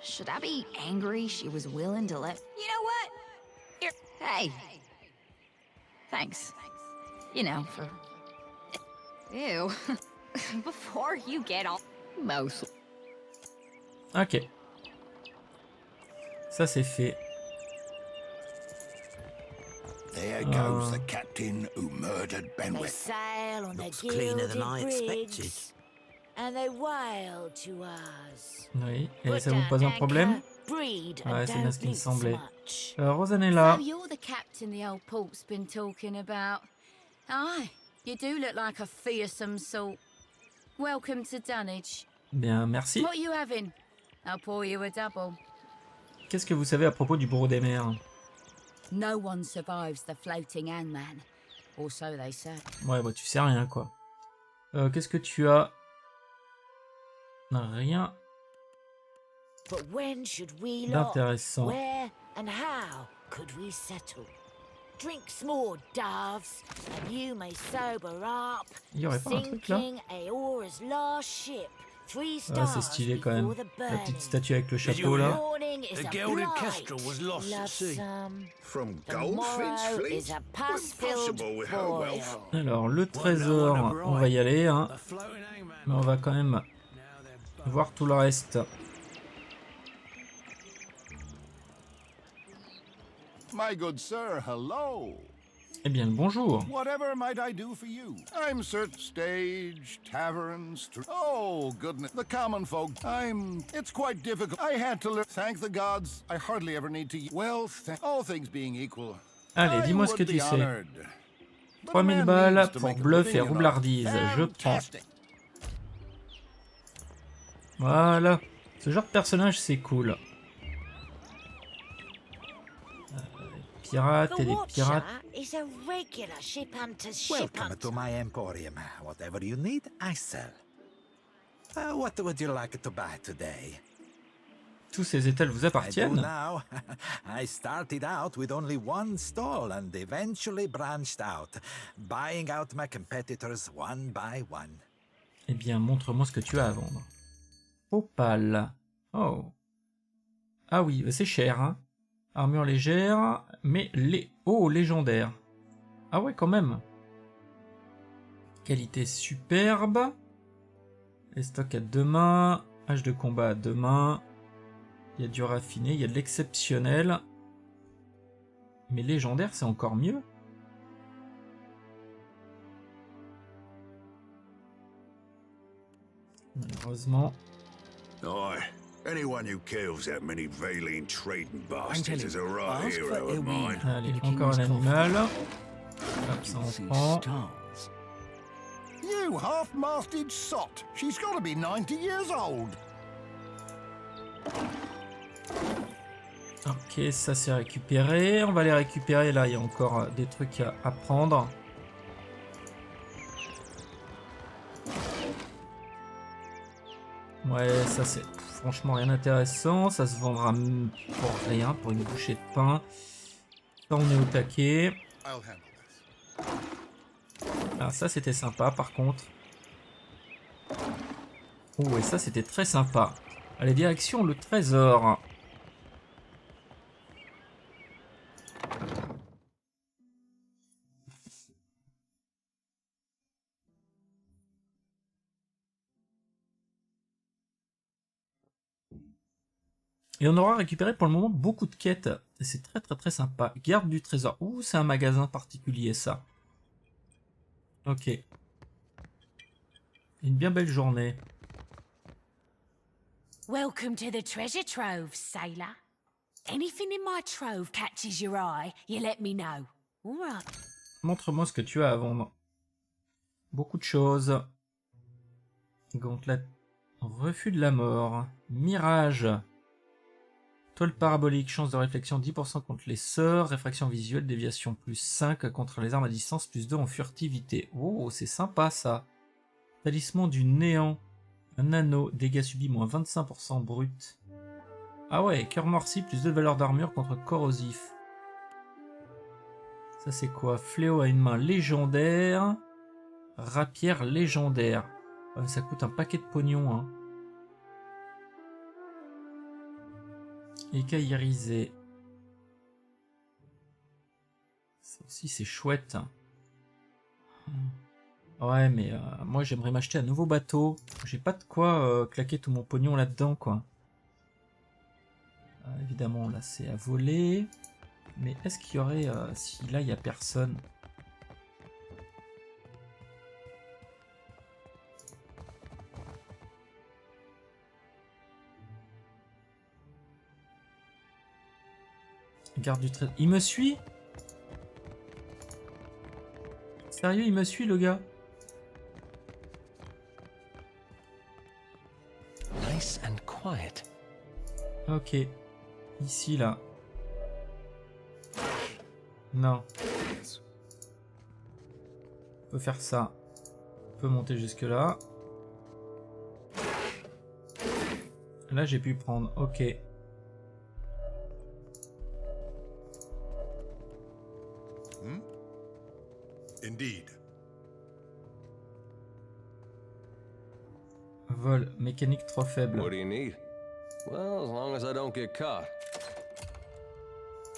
Speaker 11: Should I be angry she was willing to let... You know what? Here. Hey. Thanks. You know, for... Ew. Before you get all... Most.
Speaker 1: Ok. Ça c'est fait.
Speaker 3: There goes the captain who murdered
Speaker 9: They
Speaker 3: Benwick.
Speaker 9: sail on the
Speaker 7: Looks cleaner than I
Speaker 9: gilded
Speaker 7: expected.
Speaker 9: bridge, and they wail to us.
Speaker 1: Oui, et
Speaker 9: Put
Speaker 1: ça vous
Speaker 9: down
Speaker 1: pose un problème?
Speaker 9: anchor, breed,
Speaker 1: Ouais,
Speaker 9: and
Speaker 1: c'est bien ce
Speaker 9: don't
Speaker 1: qui me
Speaker 9: mince
Speaker 1: semblait.
Speaker 9: much.
Speaker 1: Rosanella.
Speaker 4: So you're the captain the old port's been talking about. Aye, you do look like a fearsome sort. Welcome to Dunnage.
Speaker 1: Bien, merci.
Speaker 4: What are you having? I'll pour you a double.
Speaker 1: Qu'est-ce que vous savez à propos du bourreau des mers?
Speaker 4: No one survives the floating hangman. Or so they say.
Speaker 1: Ouais, bah tu sais rien, quoi. Qu'est-ce que tu as? Rien
Speaker 9: But when should we lot?
Speaker 1: d'intéressant.
Speaker 9: Where and how could we settle? Drink more, doves, and you may sober up.
Speaker 1: Il y aurait pas un truc là?
Speaker 9: Sinking Aora's last ship. 3
Speaker 1: Ouais,
Speaker 9: stars
Speaker 1: c'est stylé quand même.
Speaker 9: before the
Speaker 1: La petite
Speaker 9: burning.
Speaker 1: statue avec le chapeau là.
Speaker 9: Morning is
Speaker 2: The
Speaker 9: a
Speaker 2: gilded
Speaker 9: blight,
Speaker 2: kestrel was lost at sea.
Speaker 9: lovesome.
Speaker 3: From
Speaker 9: The
Speaker 3: Goldfinch
Speaker 9: morrow
Speaker 3: Fleet?
Speaker 9: is a pus-filled
Speaker 3: Impossible with her
Speaker 9: boil.
Speaker 3: wealth.
Speaker 1: Alors, le trésor, on va y aller, hein.
Speaker 2: The floating hangman.
Speaker 1: Mais on va quand même
Speaker 2: Now they're both.
Speaker 1: voir tout le reste.
Speaker 3: My good sir, hello.
Speaker 1: Eh bien, le bonjour.
Speaker 3: Whatever might I do for you? I'm search stage, taverns. Oh, goodness. The common folk. It's quite difficult. I had to learn. Thank the gods. I hardly ever need to. Well, all things being equal.
Speaker 1: Allez,
Speaker 3: I
Speaker 1: dis-moi ce que
Speaker 3: would
Speaker 1: tu
Speaker 3: be
Speaker 1: sais.
Speaker 3: honored. But a
Speaker 1: 3000
Speaker 3: man
Speaker 1: balles
Speaker 3: needs to
Speaker 1: pour
Speaker 3: make a
Speaker 1: bluff
Speaker 3: living,
Speaker 1: et
Speaker 3: you know.
Speaker 1: roublardise. Je prends.
Speaker 3: Fantastic.
Speaker 1: Voilà. Ce genre de personnage, c'est cool. Pirates
Speaker 9: The
Speaker 1: et les
Speaker 9: Watcher
Speaker 1: pirates.
Speaker 9: is a regular ship hunter's ship
Speaker 7: Welcome
Speaker 9: hunter.
Speaker 7: to my emporium. Whatever you need, I sell. What would you like to buy today?
Speaker 1: Tous ces étals vous
Speaker 7: I do
Speaker 1: appartiennent.
Speaker 7: now. I started out with only one stall and eventually branched out, buying out my competitors one by one.
Speaker 1: Eh bien, montre-moi ce que tu as à vendre. Opale. Oh. Ah oui, c'est cher, hein. Armure légère, mais les... Oh, légendaire. Ah ouais, quand même. Qualité superbe. Les stocks à 2 mains. Hache de combat à 2 mains. Il y a du raffiné, il y a de l'exceptionnel. Mais légendaire, c'est encore mieux. Malheureusement.
Speaker 12: Aye. Anyone who kills that many Valine trading bastards is a right
Speaker 2: ask
Speaker 12: hero
Speaker 2: for
Speaker 12: of mine.
Speaker 1: Allez, encore un animal. Hop, ça on prend.
Speaker 3: You half-masted sot. She's got to be 90 years old.
Speaker 1: Ok, ça c'est récupéré. On va les récupérer. Là, il y a encore des trucs à prendre. Ouais, ça c'est franchement rien d'intéressant. Ça se vendra pour rien, pour une bouchée de pain. Là, on est au taquet. Ah, ça c'était sympa par contre. Oh, et ça c'était très sympa. Allez, direction le trésor. Et on aura récupéré pour le moment beaucoup de quêtes. Et c'est très très très sympa. Garde du trésor. Ouh, c'est un magasin particulier ça. Ok. Une bien belle journée.
Speaker 9: Welcome to the treasure trove, sailor. Anything in my trove catches your eye, you let me know. All right.
Speaker 1: Montre-moi ce que tu as à vendre. Beaucoup de choses. Gantelet. Refus de la mort. Mirage. Toile parabolique, chance de réflexion 10% contre les sorts, réfraction visuelle, déviation plus 5 contre les armes à distance, plus 2 en furtivité. Oh, c'est sympa ça. Talisman du néant, un anneau, dégâts subis moins 25% brut. Ah ouais, cœur morci, plus 2 de valeur d'armure contre corrosif. Ça c'est quoi? Fléau à une main légendaire, rapière légendaire. Ah, ça coûte un paquet de pognon, hein. Écaille irisée. Ça aussi c'est chouette. Ouais, mais moi j'aimerais m'acheter un nouveau bateau. J'ai pas de quoi claquer tout mon pognon là-dedans, quoi. Évidemment, là c'est à voler. Mais est-ce qu'il y aurait... si là il y a personne... Garde du trait... Il me suit? Sérieux, il me suit le gars?
Speaker 13: Nice and quiet.
Speaker 1: Ok. Ici, là. Non. On peut faire ça. On peut monter jusque là. Là, j'ai pu prendre. Ok.
Speaker 3: Indeed.
Speaker 1: Vol. Mécanique trop faible.
Speaker 13: What do you need? Well, as long as I don't get caught.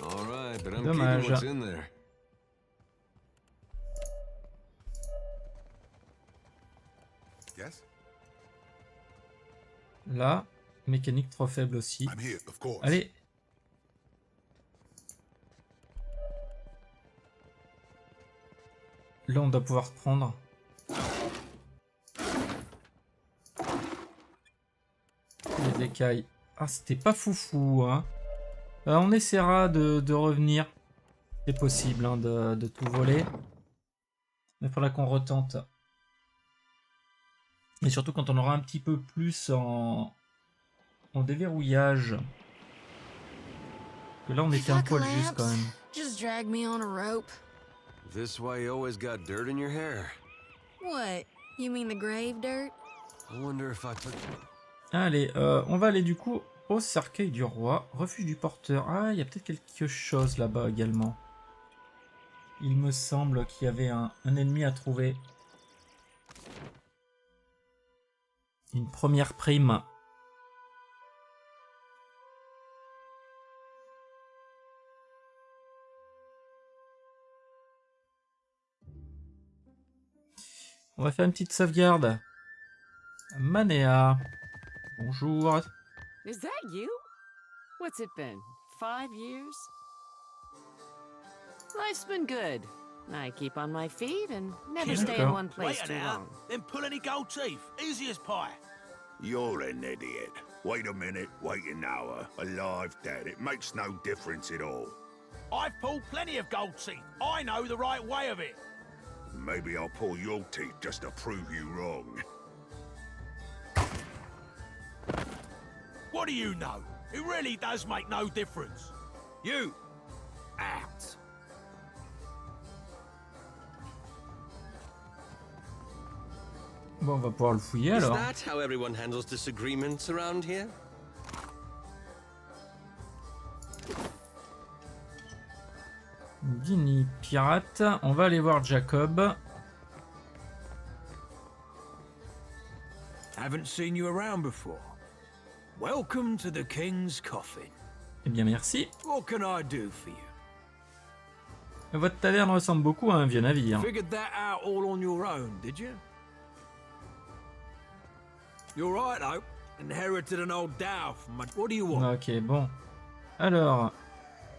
Speaker 13: All right, but I'm
Speaker 1: Dommage.
Speaker 13: keeping what's in there.
Speaker 3: Yes?
Speaker 1: Là. Mécanique trop faible aussi.
Speaker 3: I'm here, of course.
Speaker 1: Allez. Là, on doit pouvoir prendre. Les écailles. Ah, c'était pas foufou, hein. On essaiera de revenir. C'est possible, hein, de tout voler. Mais il faudra qu'on retente. Et surtout quand on aura un petit peu plus en déverrouillage. Que là, on était un poil juste quand même.
Speaker 11: Just drag me on a rope.
Speaker 13: This why you always got dirt in your hair?
Speaker 11: What? You mean the grave dirt?
Speaker 13: I wonder if I took...
Speaker 1: Allez, on va aller du coup au cercueil du roi, refuge du porteur. Ah, il y a peut-être quelque chose là-bas également. Il me semble qu'il y avait un ennemi à trouver. Une première prime. On va faire une petite sauvegarde. Manéa. Bonjour.
Speaker 14: Is that you? What's it been? 5 years? Life's been good. I keep on my feet and never stay in one place too long.
Speaker 2: Then pull any gold teeth. Easy as pie.
Speaker 12: You're an idiot. Wait a minute, wait an hour. Alive, dead, it makes no difference at all.
Speaker 2: I've pulled plenty of gold teeth. I know the right way of it.
Speaker 12: Maybe I'll pull your teeth just to prove you wrong.
Speaker 2: What do you know? It really does make no difference. You, out.
Speaker 1: Bon, on va pouvoir le fouiller alors.
Speaker 13: Is that how everyone handles disagreements around here?
Speaker 1: Dini pirate. On va aller voir Jacob.
Speaker 2: Haven't seen you around before. Welcome to the King's Coffin.
Speaker 1: Eh bien, merci.
Speaker 2: What can I do for you?
Speaker 1: Votre taverne ressemble beaucoup à un vieux navire.
Speaker 2: Figured that out all on your own, did you? You're right, though. Inherited an old dhow from my... What do you want?
Speaker 1: Ok, bon. Alors,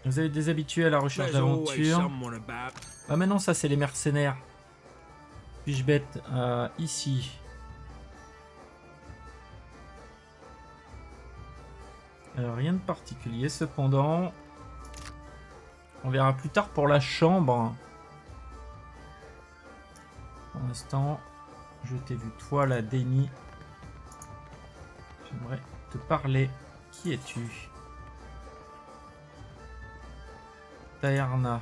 Speaker 1: vous avez des habitués à la recherche d'aventure. Ah, mais non, ça, c'est les mercenaires. Puis-je bête ici. Alors, rien de particulier, cependant. On verra plus tard pour la chambre. Pour l'instant, je t'ai vu, toi, la Déni. J'aimerais te parler. Qui es-tu? Taerna.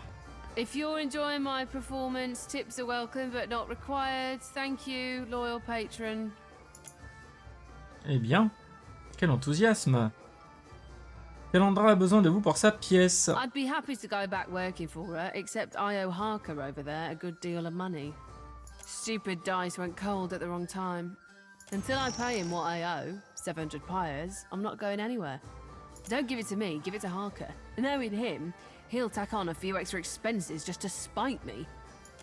Speaker 4: If you're enjoying my performance, tips are welcome but not required. Thank you, loyal patron.
Speaker 1: Eh bien, quel enthousiasme. Calandra a besoin de vous pour sa pièce.
Speaker 4: I'd be happy to go back working for her, except I owe Harker over there a good deal of money. Stupid dice went cold at the wrong time. Until I pay him what I owe, 700 pyres, I'm not going anywhere. Don't give it to me, give it to Harker. Knowing him, he'll tack on a few extra expenses just to spite me.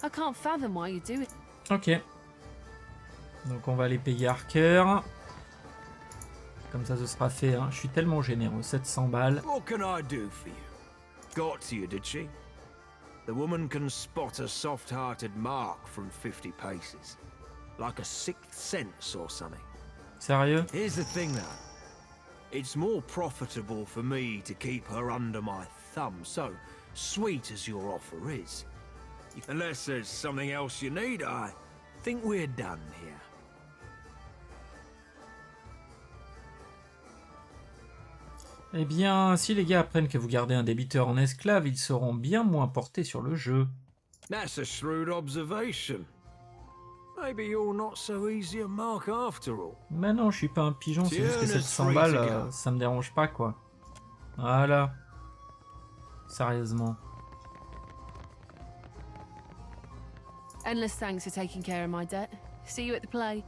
Speaker 4: I can't fathom why you do it.
Speaker 1: Ok. Donc on va aller payer Harker. Comme ça, ce sera fait. Hein. Je suis tellement généreux. 700 balles.
Speaker 2: What can I do for you? Got to you, did she? The woman can spot a soft-hearted mark from 50 paces. Like a sixth sense or something.
Speaker 1: Sérieux?
Speaker 2: Here's the thing, though. It's more profitable for me to keep her under my thumb, so sweet as your offer is. Unless there's something else you need, I think we're done here.
Speaker 1: Eh bien, si les gars apprennent que vous gardez un débiteur en esclave, ils seront bien moins portés sur le jeu.
Speaker 2: That's a shrewd observation. Maybe you're not so easy a mark after all.
Speaker 1: Mais non, je suis pas un pigeon, c'est juste que 700 balles, ça me dérange pas, quoi. Voilà. Sérieusement.
Speaker 4: Endless thanks for taking care of my debt. See you at the play.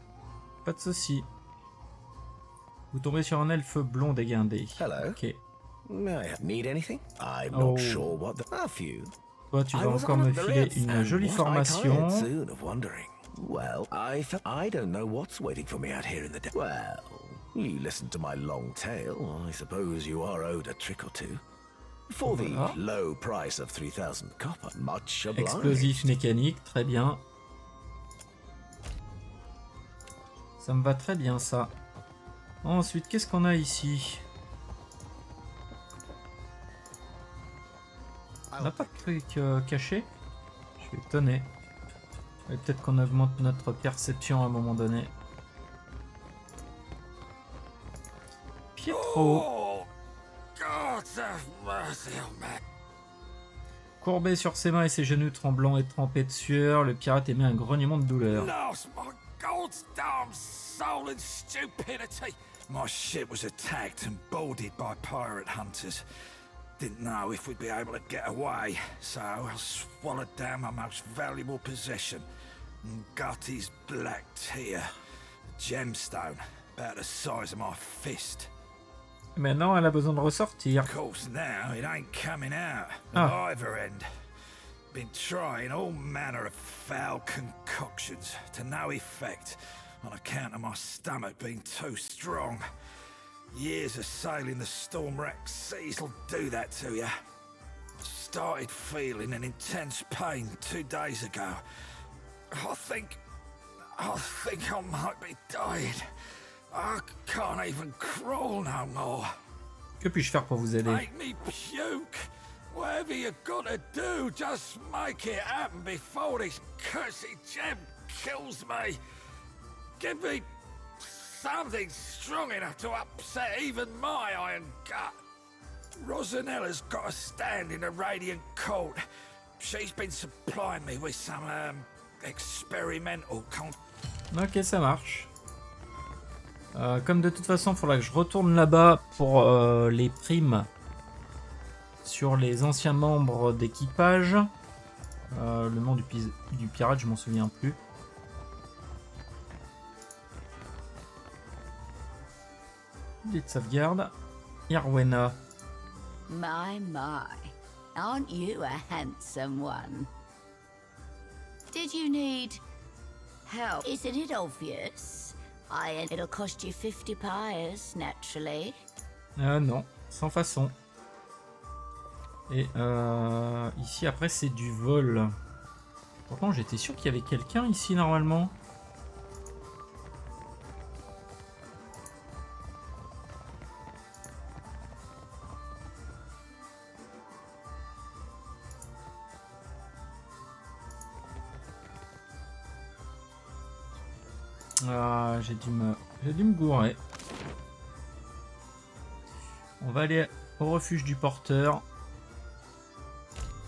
Speaker 1: Pas de soucis. Vous tombez sur un elfe blond dégainé.
Speaker 7: Hello.
Speaker 1: Ok.
Speaker 7: Need anything? I'm
Speaker 1: Oh.
Speaker 7: not sure what the... A few.
Speaker 1: Toi, tu vas encore me filer une jolie formation.
Speaker 7: Well, I don't know what's waiting for me out here in the well, you listened to my long tale. I suppose you are owed a trick or two. For the low price of 3,000 copper. Much obliged.
Speaker 1: Explosif mécanique, très bien. Ça me va très bien, ça. Ensuite, qu'est-ce qu'on a ici? On n'a pas de truc caché? Je suis étonné. Et peut-être qu'on augmente notre perception à un moment donné. Pietro. Courbé sur ses mains et ses genoux tremblants et trempés de sueur, le pirate émet un grognement de douleur.
Speaker 15: My ship was attacked and boarded by pirate hunters. Didn't know if we'd be able to get away, so I swallowed down my most valuable possession, Gutty's black tear, a gemstone about the size of my fist.
Speaker 1: Maintenant, elle a besoin de ressortir.
Speaker 15: Of course, now it ain't coming out at either end. Been trying all manner of foul concoctions to no effect. On account of my stomach being too strong. Years of sailing the storm-racked seas will do that to you. Started feeling an intense pain 2 days ago. I think I might be dying. I can't even crawl no more.
Speaker 1: Que puis-je faire pour vous aider?
Speaker 15: Make me puke. Whatever you gotta do, just make it happen before this cursed gem kills me. Give me something strong enough to upset even my iron gut. Rosanella's got a stand in the Radiant Court. She's been supplying me with some experimental
Speaker 1: Ok, ça marche. Comme de toute façon, il faudra que je retourne là-bas pour les primes sur les anciens membres d'équipage. Le nom du pirate, je m'en souviens plus. Petite sauvegarde. Irwena.
Speaker 9: My, aren't you a handsome one? Did you need help? Isn't it obvious? It'll cost you 50 pyres, naturally.
Speaker 1: Non, sans façon. Et ici, après, c'est du vol. Pourtant, j'étais sûr qu'il y avait quelqu'un ici, normalement. Ah, j'ai dû me gourer. On va aller au refuge du porteur.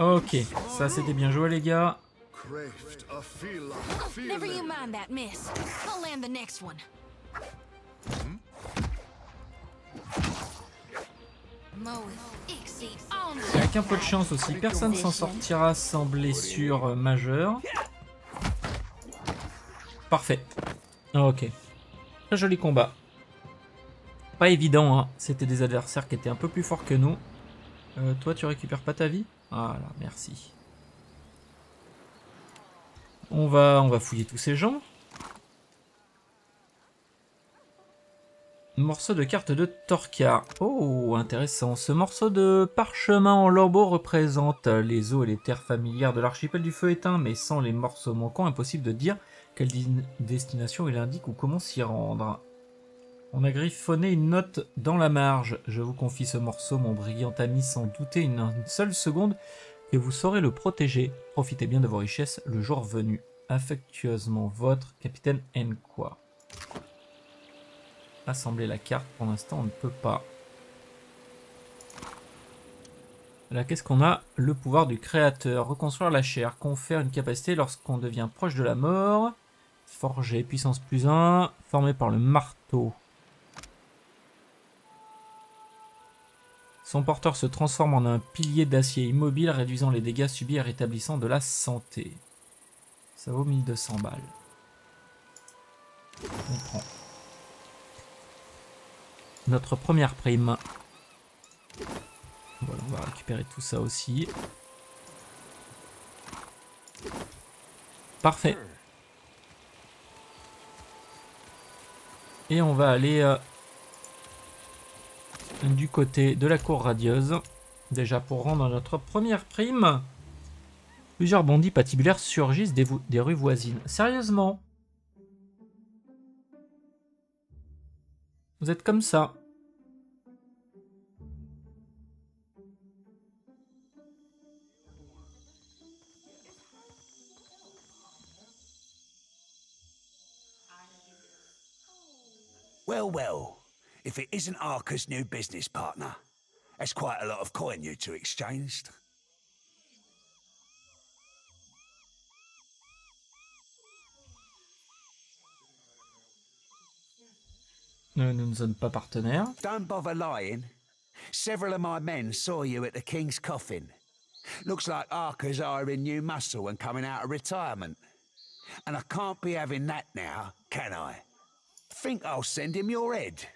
Speaker 1: Ok, ça c'était bien joué les gars.
Speaker 16: Never you mind that, miss. I'll land the next one.
Speaker 1: Avec un peu de chance aussi, personne s'en sortira sans blessure majeure. Parfait. Ok. Très joli combat. Pas évident, hein. C'était des adversaires qui étaient un peu plus forts que nous. Toi, tu récupères pas ta vie? Voilà, merci. On va fouiller tous ces gens. Morceau de carte de Torcar. Oh, intéressant. Ce morceau de parchemin en lambeaux représente les eaux et les terres familières de l'archipel du feu éteint, mais sans les morceaux manquants, impossible de dire quelle destination il indique ou comment s'y rendre. On a griffonné une note dans la marge. Je vous confie ce morceau, mon brillant ami, sans douter une seule seconde que vous saurez le protéger. Profitez bien de vos richesses le jour venu. Affectueusement votre, capitaine Quoi. Assembler la carte, pour l'instant on ne peut pas. Là, qu'est-ce qu'on a? Le pouvoir du créateur. Reconstruire la chair. Confère une capacité lorsqu'on devient proche de la mort. Forger, puissance plus 1. Formé par le marteau. Son porteur se transforme en un pilier d'acier immobile, réduisant les dégâts subis et rétablissant de la santé. Ça vaut 1200 balles. On prend. Notre première prime. Voilà, on va récupérer tout ça aussi. Parfait. Et on va aller du côté de la cour radieuse. Déjà pour rendre notre première prime. Plusieurs bandits patibulaires surgissent des rues voisines. Sérieusement? Vous êtes comme ça?
Speaker 17: Well, well. If it isn't Arca's new business partner, that's quite a lot of coin you two exchanged.
Speaker 1: Nous ne sommes pas partenaires.
Speaker 17: Don't bother lying. Several of my men saw you at the King's coffin. Looks like Arca's hiring new muscle and coming out of retirement. And I can't be having that now, can I? Think I'll send him your head,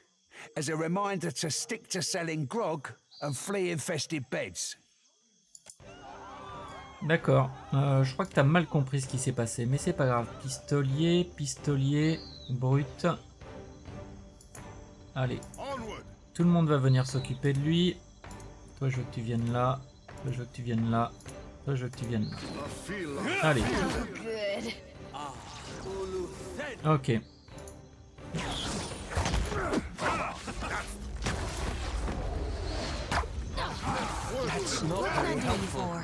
Speaker 17: as a reminder to stick to selling grog and flea-infested beds.
Speaker 1: D'accord. Je crois que t'as mal compris ce qui s'est passé, mais c'est pas grave. Pistolier, brut. Allez. Tout le monde va venir s'occuper de lui. Toi, je veux que tu viennes là. Toi, je veux que tu viennes là. Toi, je veux que tu viennes là. Allez. Ok.
Speaker 17: That's not very helpful.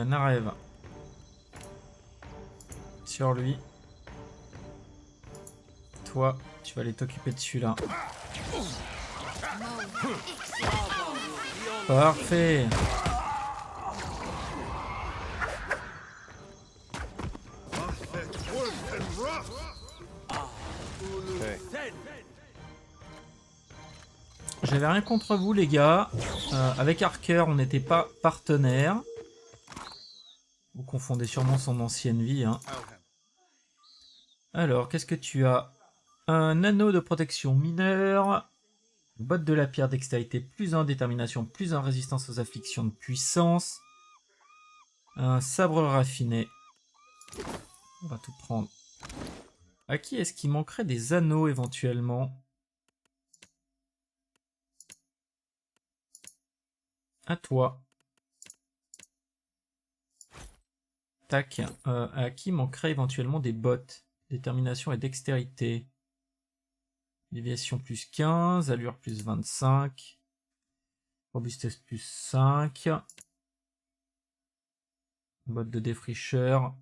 Speaker 1: Narev. Sur lui. Toi, tu vas aller t'occuper de celui-là. Parfait. J'avais rien contre vous les gars. Avec Harker, on n'était pas partenaires. Vous confondez sûrement son ancienne vie. Hein. Alors, qu'est-ce que tu as? Un anneau de protection mineure. Botte de la pierre dextérité plus 1, détermination plus 1, résistance aux afflictions de puissance. Un sabre raffiné. On va tout prendre. À qui est-ce qu'il manquerait des anneaux éventuellement? À toi. Tac. À qui manquerait éventuellement des bottes? Détermination et dextérité. Déviation plus 15. Allure plus 25. Robustesse plus 5. Bottes de défricheur.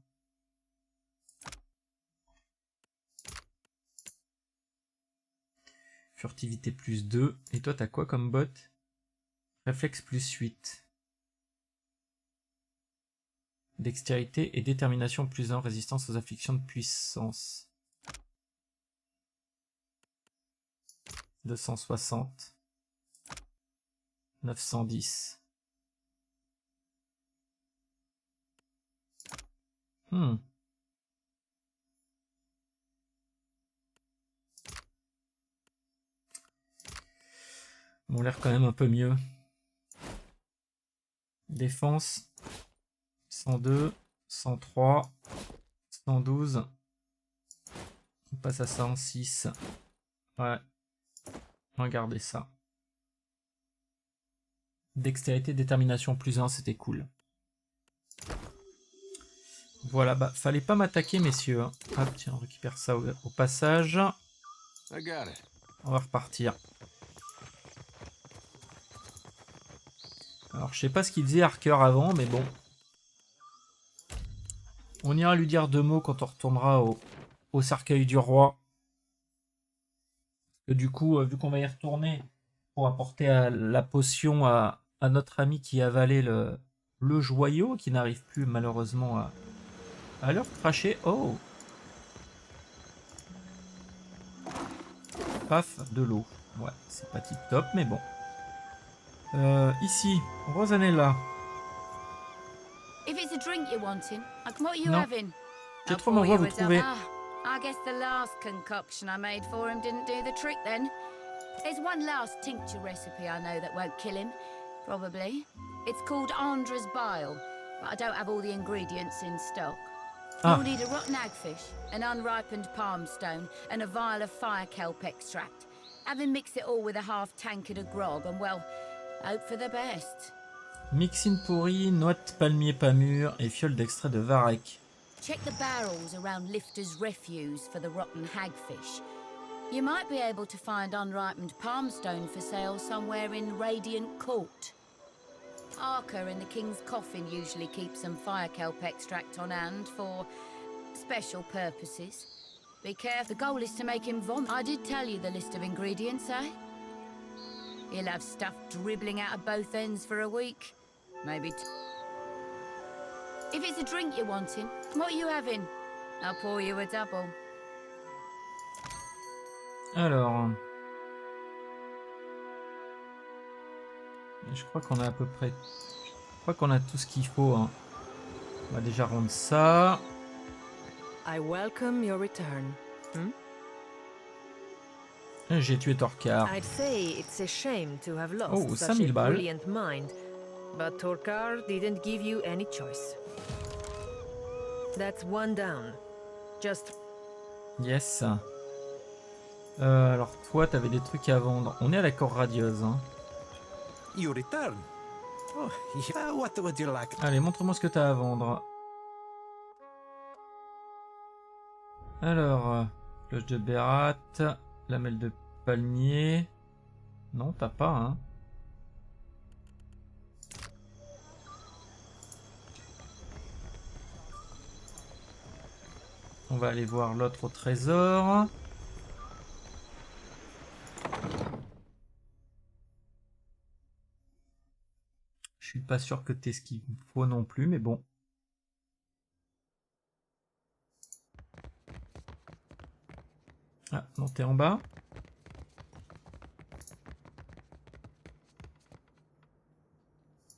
Speaker 1: Furtivité plus 2. Et toi, t'as quoi comme bot? Réflexe plus 8. Dextérité et détermination plus 1. Résistance aux afflictions de puissance. 260. 910. Ils ont l'air quand même un peu mieux. Défense 102, 103, 112. On passe à 106. Ouais. Regardez ça. Dextérité, détermination plus 1, c'était cool. Voilà, bah fallait pas m'attaquer, messieurs. Hop, tiens, on récupère ça au passage. On va repartir. Alors, je sais pas ce qu'il faisait Harker avant, mais bon. On ira lui dire 2 mots quand on retournera au cercueil du roi. Et du coup, vu qu'on va y retourner pour apporter la potion à notre ami qui avalait le joyau, qui n'arrive plus malheureusement à leur cracher. Oh! Paf, de l'eau. Ouais, c'est pas tip top, mais bon. Ici, Rosanella.
Speaker 9: If it's a drink you're wanting, what are you
Speaker 1: Non.
Speaker 9: having?
Speaker 1: J'ai trop m'envoie vous trouver.
Speaker 9: I guess the last concoction I made for him didn't do the trick then. There's one last tincture recipe I know that won't kill him, probably. It's called Andra's Bile, but I don't have all the ingredients in stock. You'll need a rotten hagfish, an unripened palm stone, and a vial of fire kelp extract. Have him mix it all with a half tankard of grog, and well, hope for the best.
Speaker 1: Mixine pourrie, noix de palmier pas mûr et fiole d'extrait de varech.
Speaker 9: Check the barrels around Lifter's Refuse for the rotten hagfish. You might be able to find unripened palmstone for sale somewhere in Radiant Court. Arker in the King's Coffin usually keeps some fire kelp extract on hand for special purposes. Be careful, the goal is to make him vomit. I did tell you the list of ingredients, eh? He'll have stuff dribbling out of both ends for a week. Maybe If it's a drink you're wanting, what are you having? I'll pour you a double.
Speaker 1: Alors, je crois qu'on a à peu près, je crois qu'on a tout ce qu'il faut. Hein. On va déjà rendre ça.
Speaker 10: I welcome your return.
Speaker 1: J'ai tué Torkar.
Speaker 10: I'd say it's a shame to have lost
Speaker 1: Oh,
Speaker 10: such
Speaker 1: 5000
Speaker 10: a
Speaker 1: balles.
Speaker 10: brilliant mind, but Torkar didn't give you any choice. That's one down. Just.
Speaker 1: Yes. Alors toi, t'avais des trucs à vendre. On est à la corde radieuse. Hein.
Speaker 7: You return. Oh, yeah. What would you like?
Speaker 1: Allez, montre-moi ce que t'as à vendre. Alors, cloche de Bérat, lamelle de palmier. Non, t'as pas, hein. On va aller voir l'autre au trésor. Je suis pas sûr que t'aies ce qu'il faut non plus, mais bon. Ah, non, t'es en bas.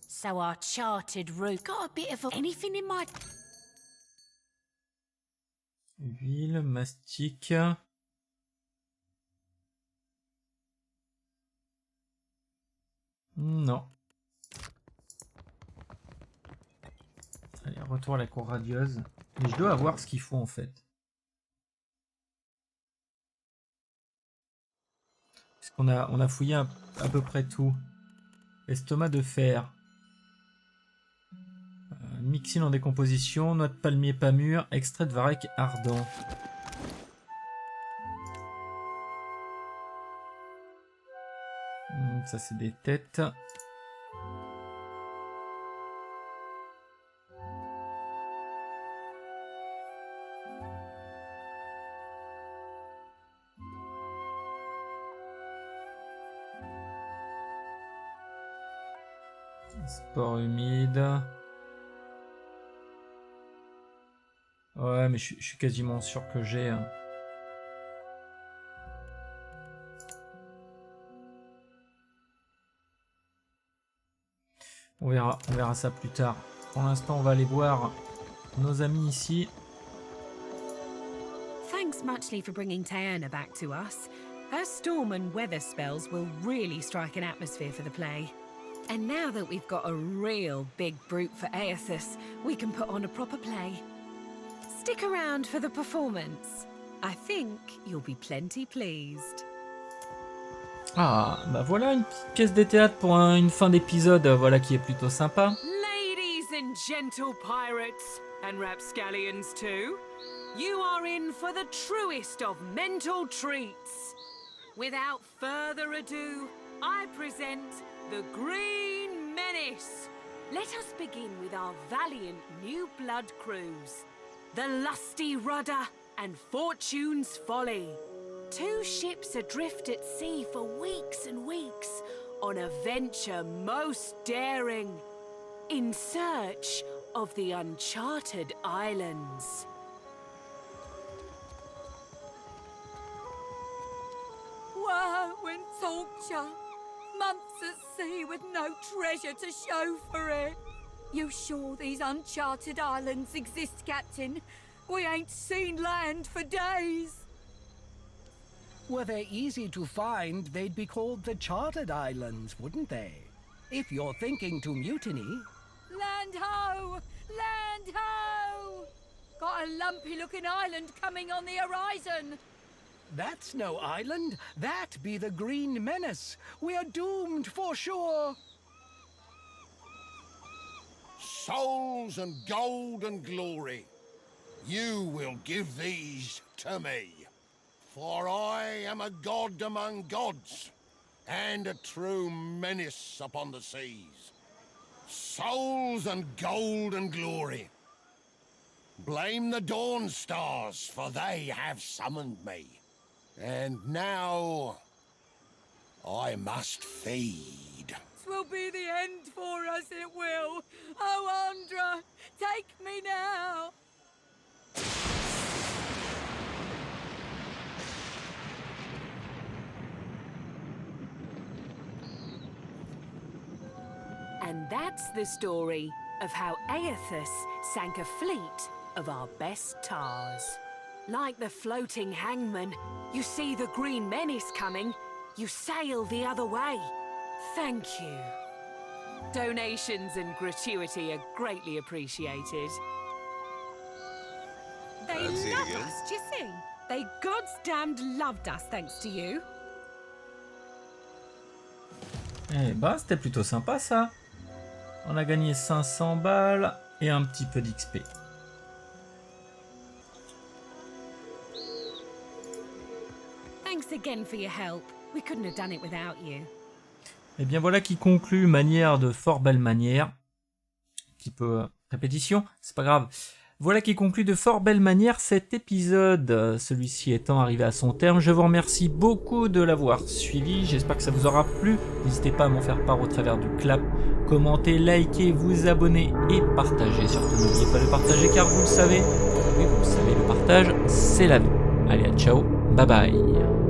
Speaker 9: So our charted route got a bit of anything in my...
Speaker 1: Huile, mastic. Non. Allez, retour à la cour radieuse. Mais je dois avoir ce qu'il faut en fait. Puisqu'on a fouillé à peu près tout. Estomac de fer. Mixine en décomposition, noix de palmier pas mûr, extrait de varech ardent. Ça c'est des têtes. Sport humide. Ouais, mais je suis quasiment sûr que j'ai... On verra ça plus tard. Pour l'instant, on va aller voir nos amis ici.
Speaker 8: Thanks muchly for bringing Taerna back to us. Her storm and weather spells will really strike an atmosphere for the play. And now that we've got a real big brute for Aethys, we can put on a proper play. Stick around for the performance. I think you'll be plenty pleased.
Speaker 1: Ah, bah voilà une petite pièce de théâtre pour une fin d'épisode, voilà qui est plutôt sympa.
Speaker 8: Ladies and gentle pirates, and rapscallions too, you are in for the truest of mental treats. Without further ado, I present the Green Menace. Let us begin with our valiant new blood crews. The Lusty Rudder and Fortune's Folly. 2 ships adrift at sea for weeks and weeks on a venture most daring, in search of the uncharted islands.
Speaker 5: Woe and torture. Months at sea with no treasure to show for it. You sure these uncharted islands exist, Captain? We ain't seen land for days.
Speaker 18: Were they easy to find, they'd be called the Chartered Islands, wouldn't they? If you're thinking to mutiny...
Speaker 5: Land ho! Land ho! Got a lumpy-looking island coming on the horizon.
Speaker 18: That's no island. That be the Green Menace. We're doomed for sure.
Speaker 3: Souls and gold and glory, you will give these to me. For I am a god among gods, and a true menace upon the seas. Souls and gold and glory. Blame the dawn stars, for they have summoned me. And now I must feed.
Speaker 5: 'Twill be the end for us, it will. Oh, Andra, take me now.
Speaker 8: And that's the story of how Aethys sank a fleet of our best tars. Like the floating hangman, you see the Green Menace coming, you sail the other way. Thank you. Donations and gratuity are greatly appreciated. They love us, do you see? They gods damned loved us thanks to you.
Speaker 1: Eh bah, c'était plutôt sympa ça. On a gagné 500 balles et un petit peu d'XP.
Speaker 8: Thanks again for your help. We couldn't have done it without you.
Speaker 1: Et bien voilà qui conclut manière de fort belle manière. Un petit peu répétition, c'est pas grave. Voilà qui conclut de fort belle manière cet épisode, celui-ci étant arrivé à son terme. Je vous remercie beaucoup de l'avoir suivi, j'espère que ça vous aura plu. N'hésitez pas à m'en faire part au travers du clap. Commentez, likez, vous abonnez et partagez. Surtout n'oubliez pas de partager car vous le savez, oui vous le savez, le partage c'est la vie. Allez, à ciao, bye bye.